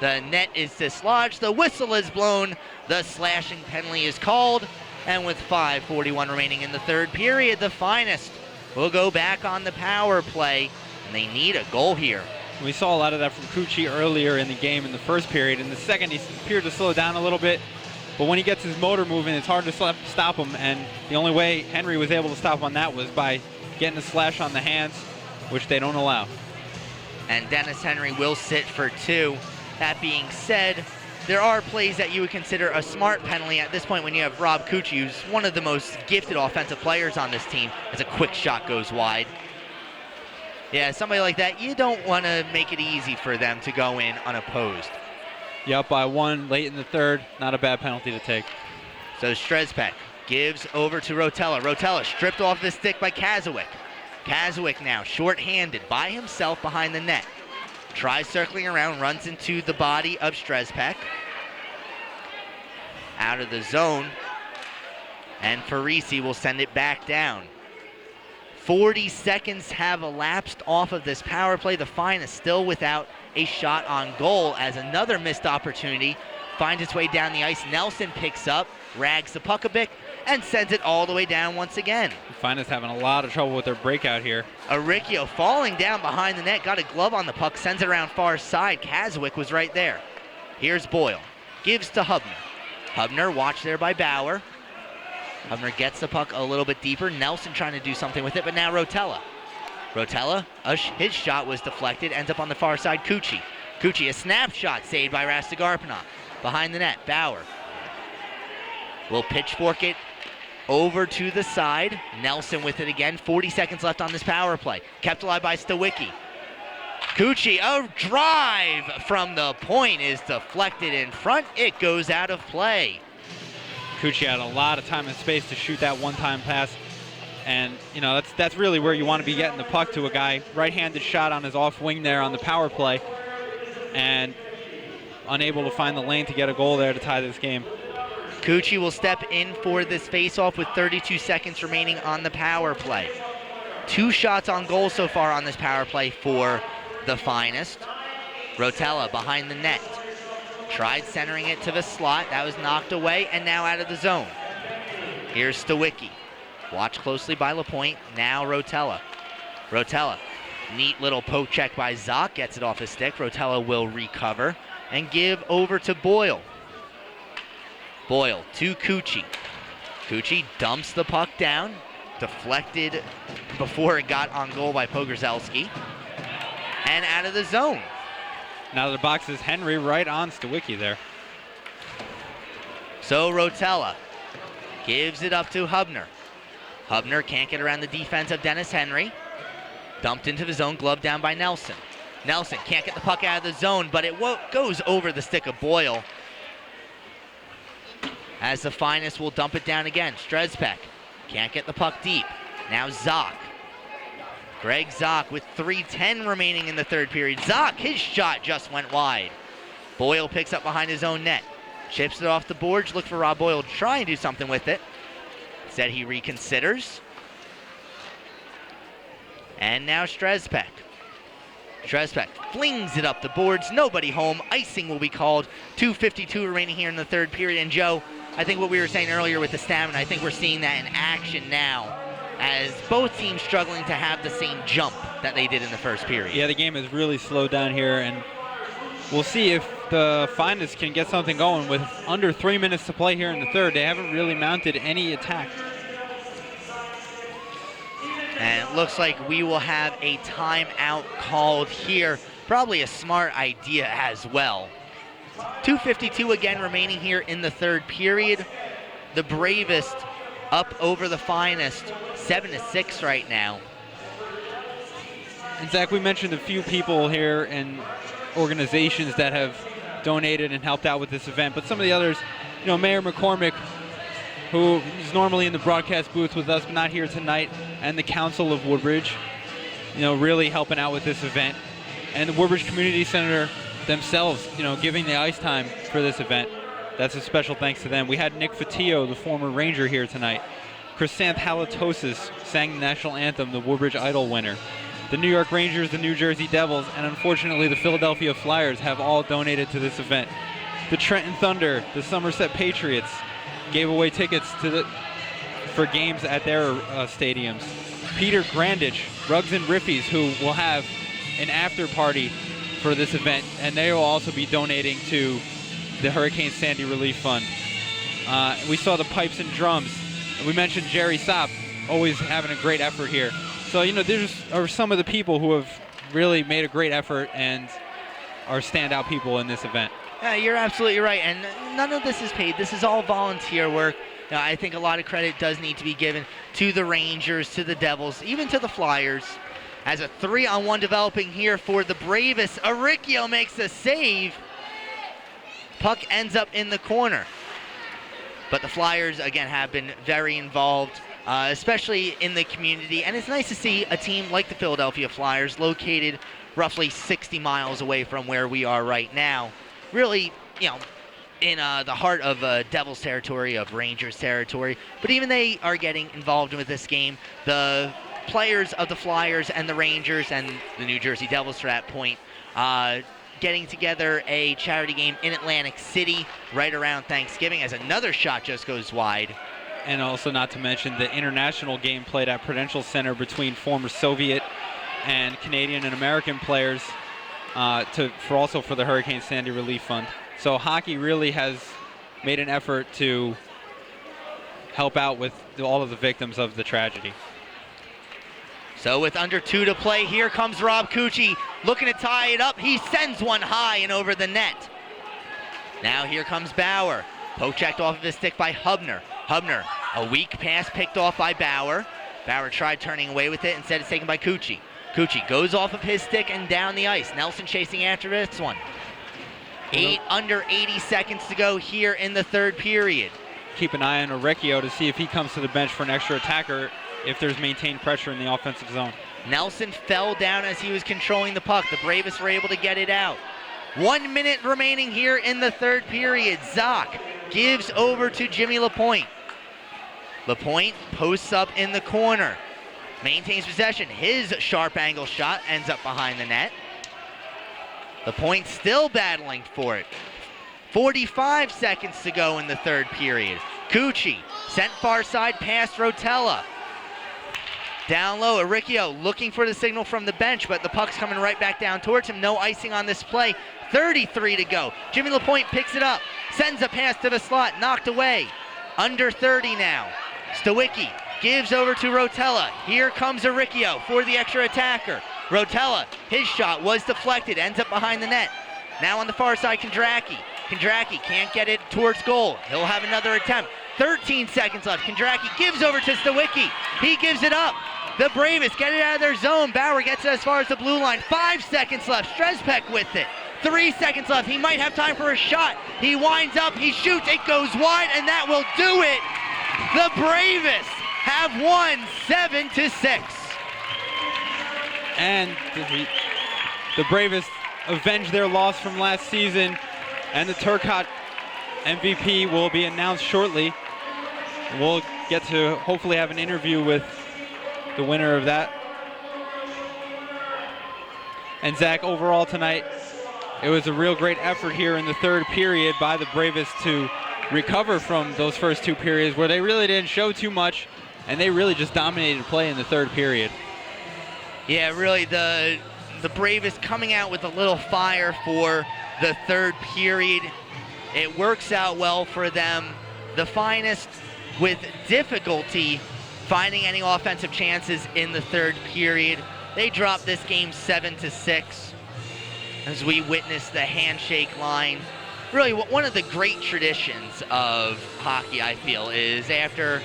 S1: The net is dislodged. The whistle is blown. The slashing penalty is called. And with 5:41 remaining in the third period, the Finest will go back on the power play. And they need a goal here.
S2: We saw a lot of that from Cucci earlier in the game in the first period. In the second, he appeared to slow down a little bit. But when he gets his motor moving, it's hard to stop him. And the only way Henry was able to stop him on that was by getting a slash on the hands, which they don't allow.
S1: And Dennis Henry will sit for 2. That being said, there are plays that you would consider a smart penalty at this point when you have Rob Cucci, who's one of the most gifted offensive players on this team, as a quick shot goes wide. Yeah, somebody like that, you don't want to make it easy for them to go in unopposed.
S2: Yeah, up by 1 late in the third. Not a bad penalty to take.
S1: So Strezpek gives over to Rotella. Rotella stripped off the stick by Kazowick. Kazowick now short-handed by himself behind the net. Tries circling around, runs into the body of Strezpek. Out of the zone. And Farisi will send it back down. 40 seconds have elapsed off of this power play. The Finest still without a shot on goal as another missed opportunity finds its way down the ice. Nelson picks up, rags the puck a bit, and sends it all the way down once again.
S2: The Finest having a lot of trouble with their breakout here.
S1: Aricchio falling down behind the net, got a glove on the puck, sends it around far side. Kazowick was right there. Here's Boyle, gives to Hubner. Hubner watched there by Bauer. Hubner gets the puck a little bit deeper. Nelson trying to do something with it, but now Rotella. Rotella, his shot was deflected, ends up on the far side. Cucci. Cucci, a snapshot saved by Rastigarpinov. Behind the net, Bauer will pitchfork it over to the side. Nelson with it again. 40 seconds left on this power play. Kept alive by Stawicki. Cucci, a drive from the point is deflected in front. It goes out of play.
S2: Cucci had a lot of time and space to shoot that one-time pass. And, that's really where you want to be getting the puck to a guy. Right-handed shot on his off wing there on the power play. And unable to find the lane to get a goal there to tie this game.
S1: Cucci will step in for this face-off with 32 seconds remaining on the power play. 2 shots on goal so far on this power play for the Finest. Rotella behind the net. Tried centering it to the slot. That was knocked away and now out of the zone. Here's Stawicki. Watched closely by LaPointe. Now Rotella. Rotella. Neat little poke check by Zock. Gets it off his stick. Rotella will recover and give over to Boyle. Boyle to Cucci. Cucci dumps the puck down. Deflected before it got on goal by Pogorzelski. And out of the zone.
S2: Now the box is Henry right on Stawicki there.
S1: So Rotella gives it up to Hubner. Hubner can't get around the defense of Dennis Henry. Dumped into the zone, glove down by Nelson. Nelson can't get the puck out of the zone, but it goes over the stick of Boyle. As the Finest will dump it down again. Strezpek can't get the puck deep. Now Zock. Greg Zock with 3:10 remaining in the third period. Zock, his shot just went wide. Boyle picks up behind his own net. Chips it off the boards. Look for Rob Boyle to try and do something with it. Said he reconsiders. And now Strezpek. Strezpek flings it up the boards. Nobody home. Icing will be called. 2:52 remaining here in the third period. And Joe, I think what we were saying earlier with the stamina, I think we're seeing that in action now as both teams struggling to have the same jump that they did in the first period.
S2: Yeah, the game has really slowed down here, and we'll see if the Finest can get something going. With under 3 minutes to play here in the third, they haven't really mounted any attack.
S1: And it looks like we will have a timeout called here. Probably a smart idea as well. 2:52 again remaining here in the third period. The Bravest up over the Finest, 7-6 right now.
S2: And Zach, we mentioned a few people here and organizations that have donated and helped out with this event, but some of the others, Mayor McCormick, who is normally in the broadcast booth with us, but not here tonight, and the Council of Woodbridge, really helping out with this event. And the Woodbridge Community Center themselves, giving the ice time for this event. That's a special thanks to them. We had Nick Fatillo, the former Ranger, here tonight. Chrysanth Halitosis sang the national anthem, the Woodbridge Idol winner. The New York Rangers, the New Jersey Devils, and unfortunately the Philadelphia Flyers have all donated to this event. The Trenton Thunder, the Somerset Patriots gave away tickets for games at their stadiums. Peter Grandich, Rugs and Riffies, who will have an after party for this event, and they will also be donating to the Hurricane Sandy Relief Fund. We saw the Pipes and Drums. We mentioned Jerry Sopp, always having a great effort here. So, these are some of the people who have really made a great effort and are standout people in this event.
S1: Yeah, you're absolutely right, and none of this is paid. This is all volunteer work. I think a lot of credit does need to be given to the Rangers, to the Devils, even to the Flyers. As a 3-on-1 developing here for the Bravest, Aricchio makes a save. Puck ends up in the corner. But the Flyers, again, have been very involved, especially in the community. And it's nice to see a team like the Philadelphia Flyers, located roughly 60 miles away from where we are right now, really, in the heart of Devils territory, of Rangers territory. But even they are getting involved with this game. The players of the Flyers and the Rangers and the New Jersey Devils, for that point, getting together a charity game in Atlantic City right around Thanksgiving, as another shot just goes wide.
S2: And also not to mention the international game played at Prudential Center between former Soviet and Canadian and American players for the Hurricane Sandy Relief Fund. So hockey really has made an effort to help out with all of the victims of the tragedy.
S1: So with under 2 to play, here comes Rob Cucci looking to tie it up. He sends one high and over the net. Now here comes Bauer. Poke checked off of his stick by Hubner. Hubner, a weak pass picked off by Bauer. Bauer tried turning away with it. Instead, it's taken by Cucci. Cucci goes off of his stick and down the ice. Nelson chasing after this one. Under 80 seconds to go here in the third period.
S2: Keep an eye on Aricchio to see if he comes to the bench for an extra attacker if there's maintained pressure in the offensive zone.
S1: Nelson fell down as he was controlling the puck. The Bravest were able to get it out. 1 minute remaining here in the third period. Zock gives over to Jimmy Lapointe. Lapointe posts up in the corner. Maintains possession. His sharp angle shot ends up behind the net. Lapointe still battling for it. 45 seconds to go in the third period. Cucci sent far side past Rotella. Down low, Aricchio looking for the signal from the bench, but the puck's coming right back down towards him. No icing on this play. 33 to go. Jimmy Lapointe picks it up, sends a pass to the slot, knocked away. Under 30 now. Stawicki gives over to Rotella. Here comes Aricchio for the extra attacker. Rotella, his shot was deflected, ends up behind the net. Now on the far side, Kondracki. Kondracki can't get it towards goal. He'll have another attempt. 13 seconds left. Kondracki gives over to Stawicki. He gives it up. The Bravest get it out of their zone. Bauer gets it as far as the blue line. 5 seconds left. Strezpek with it. 3 seconds left. He might have time for a shot. He winds up. He shoots. It goes wide, and that will do it. The Bravest have won 7-6.
S2: And the Bravest avenged their loss from last season, and the Turcotte MVP will be announced shortly. We'll get to hopefully have an interview with the winner of that And Zach, overall tonight, it was a real great effort here in the third period by the Bravest to recover from those first two periods where they really didn't show too much, and they really just dominated play in the third period.
S1: Yeah, really, the Bravest coming out with a little fire for the third period. It works out well for them. The Finest, with difficulty finding any offensive chances in the third period. They dropped this game 7-6 as we witness the handshake line. Really, one of the great traditions of hockey, I feel, is after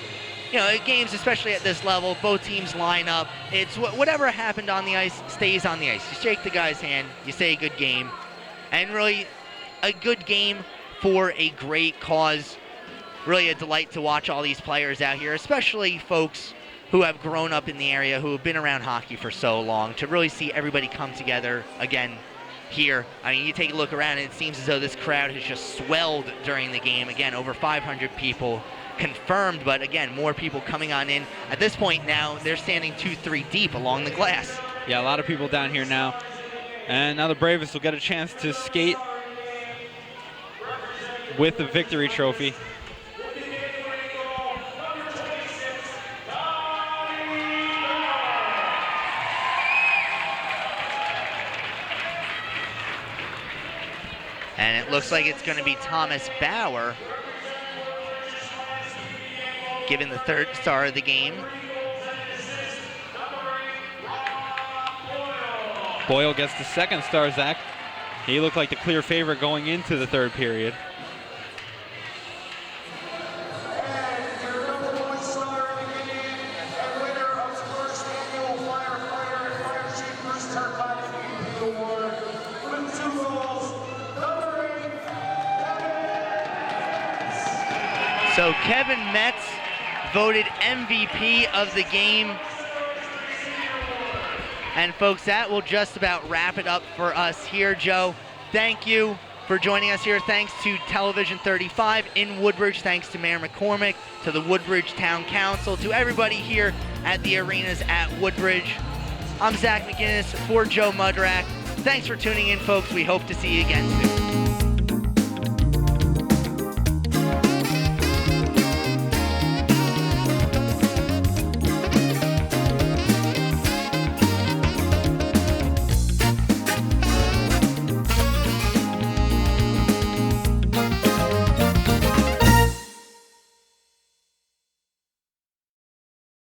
S1: games, especially at this level, both teams line up. It's whatever happened on the ice stays on the ice. You shake the guy's hand, you say good game, and really a good game for a great cause. Really a delight to watch all these players out here, especially folks who have grown up in the area, who have been around hockey for so long, to really see everybody come together again here. I mean, you take a look around and it seems as though this crowd has just swelled during the game. Again, over 500 people confirmed, but again, more people coming on in. At this point now, they're standing 2-3 deep along the glass.
S2: Yeah, a lot of people down here now. And now the Bravest will get a chance to skate with the victory trophy.
S1: And it looks like it's going to be Thomas Bauer given the third star of the game.
S2: Boyle gets the second star, Zach. He looked like the clear favorite going into the third period.
S3: And your number one star of the game and winner of the first annual Firefighter and Fire Chief Bruce Turcotte MVP Award with 2 goals, number 8, Kevin.
S1: So Kevin Metz voted MVP of the game. And folks, that will just about wrap it up for us here. Joe, thank you for joining us here. Thanks to Television 35 in Woodbridge. Thanks to Mayor McCormick, to the Woodbridge Town Council, to everybody here at the arenas at Woodbridge. I'm Zach McGinnis for Joe Mudrak. Thanks for tuning in, folks. We hope to see you again soon.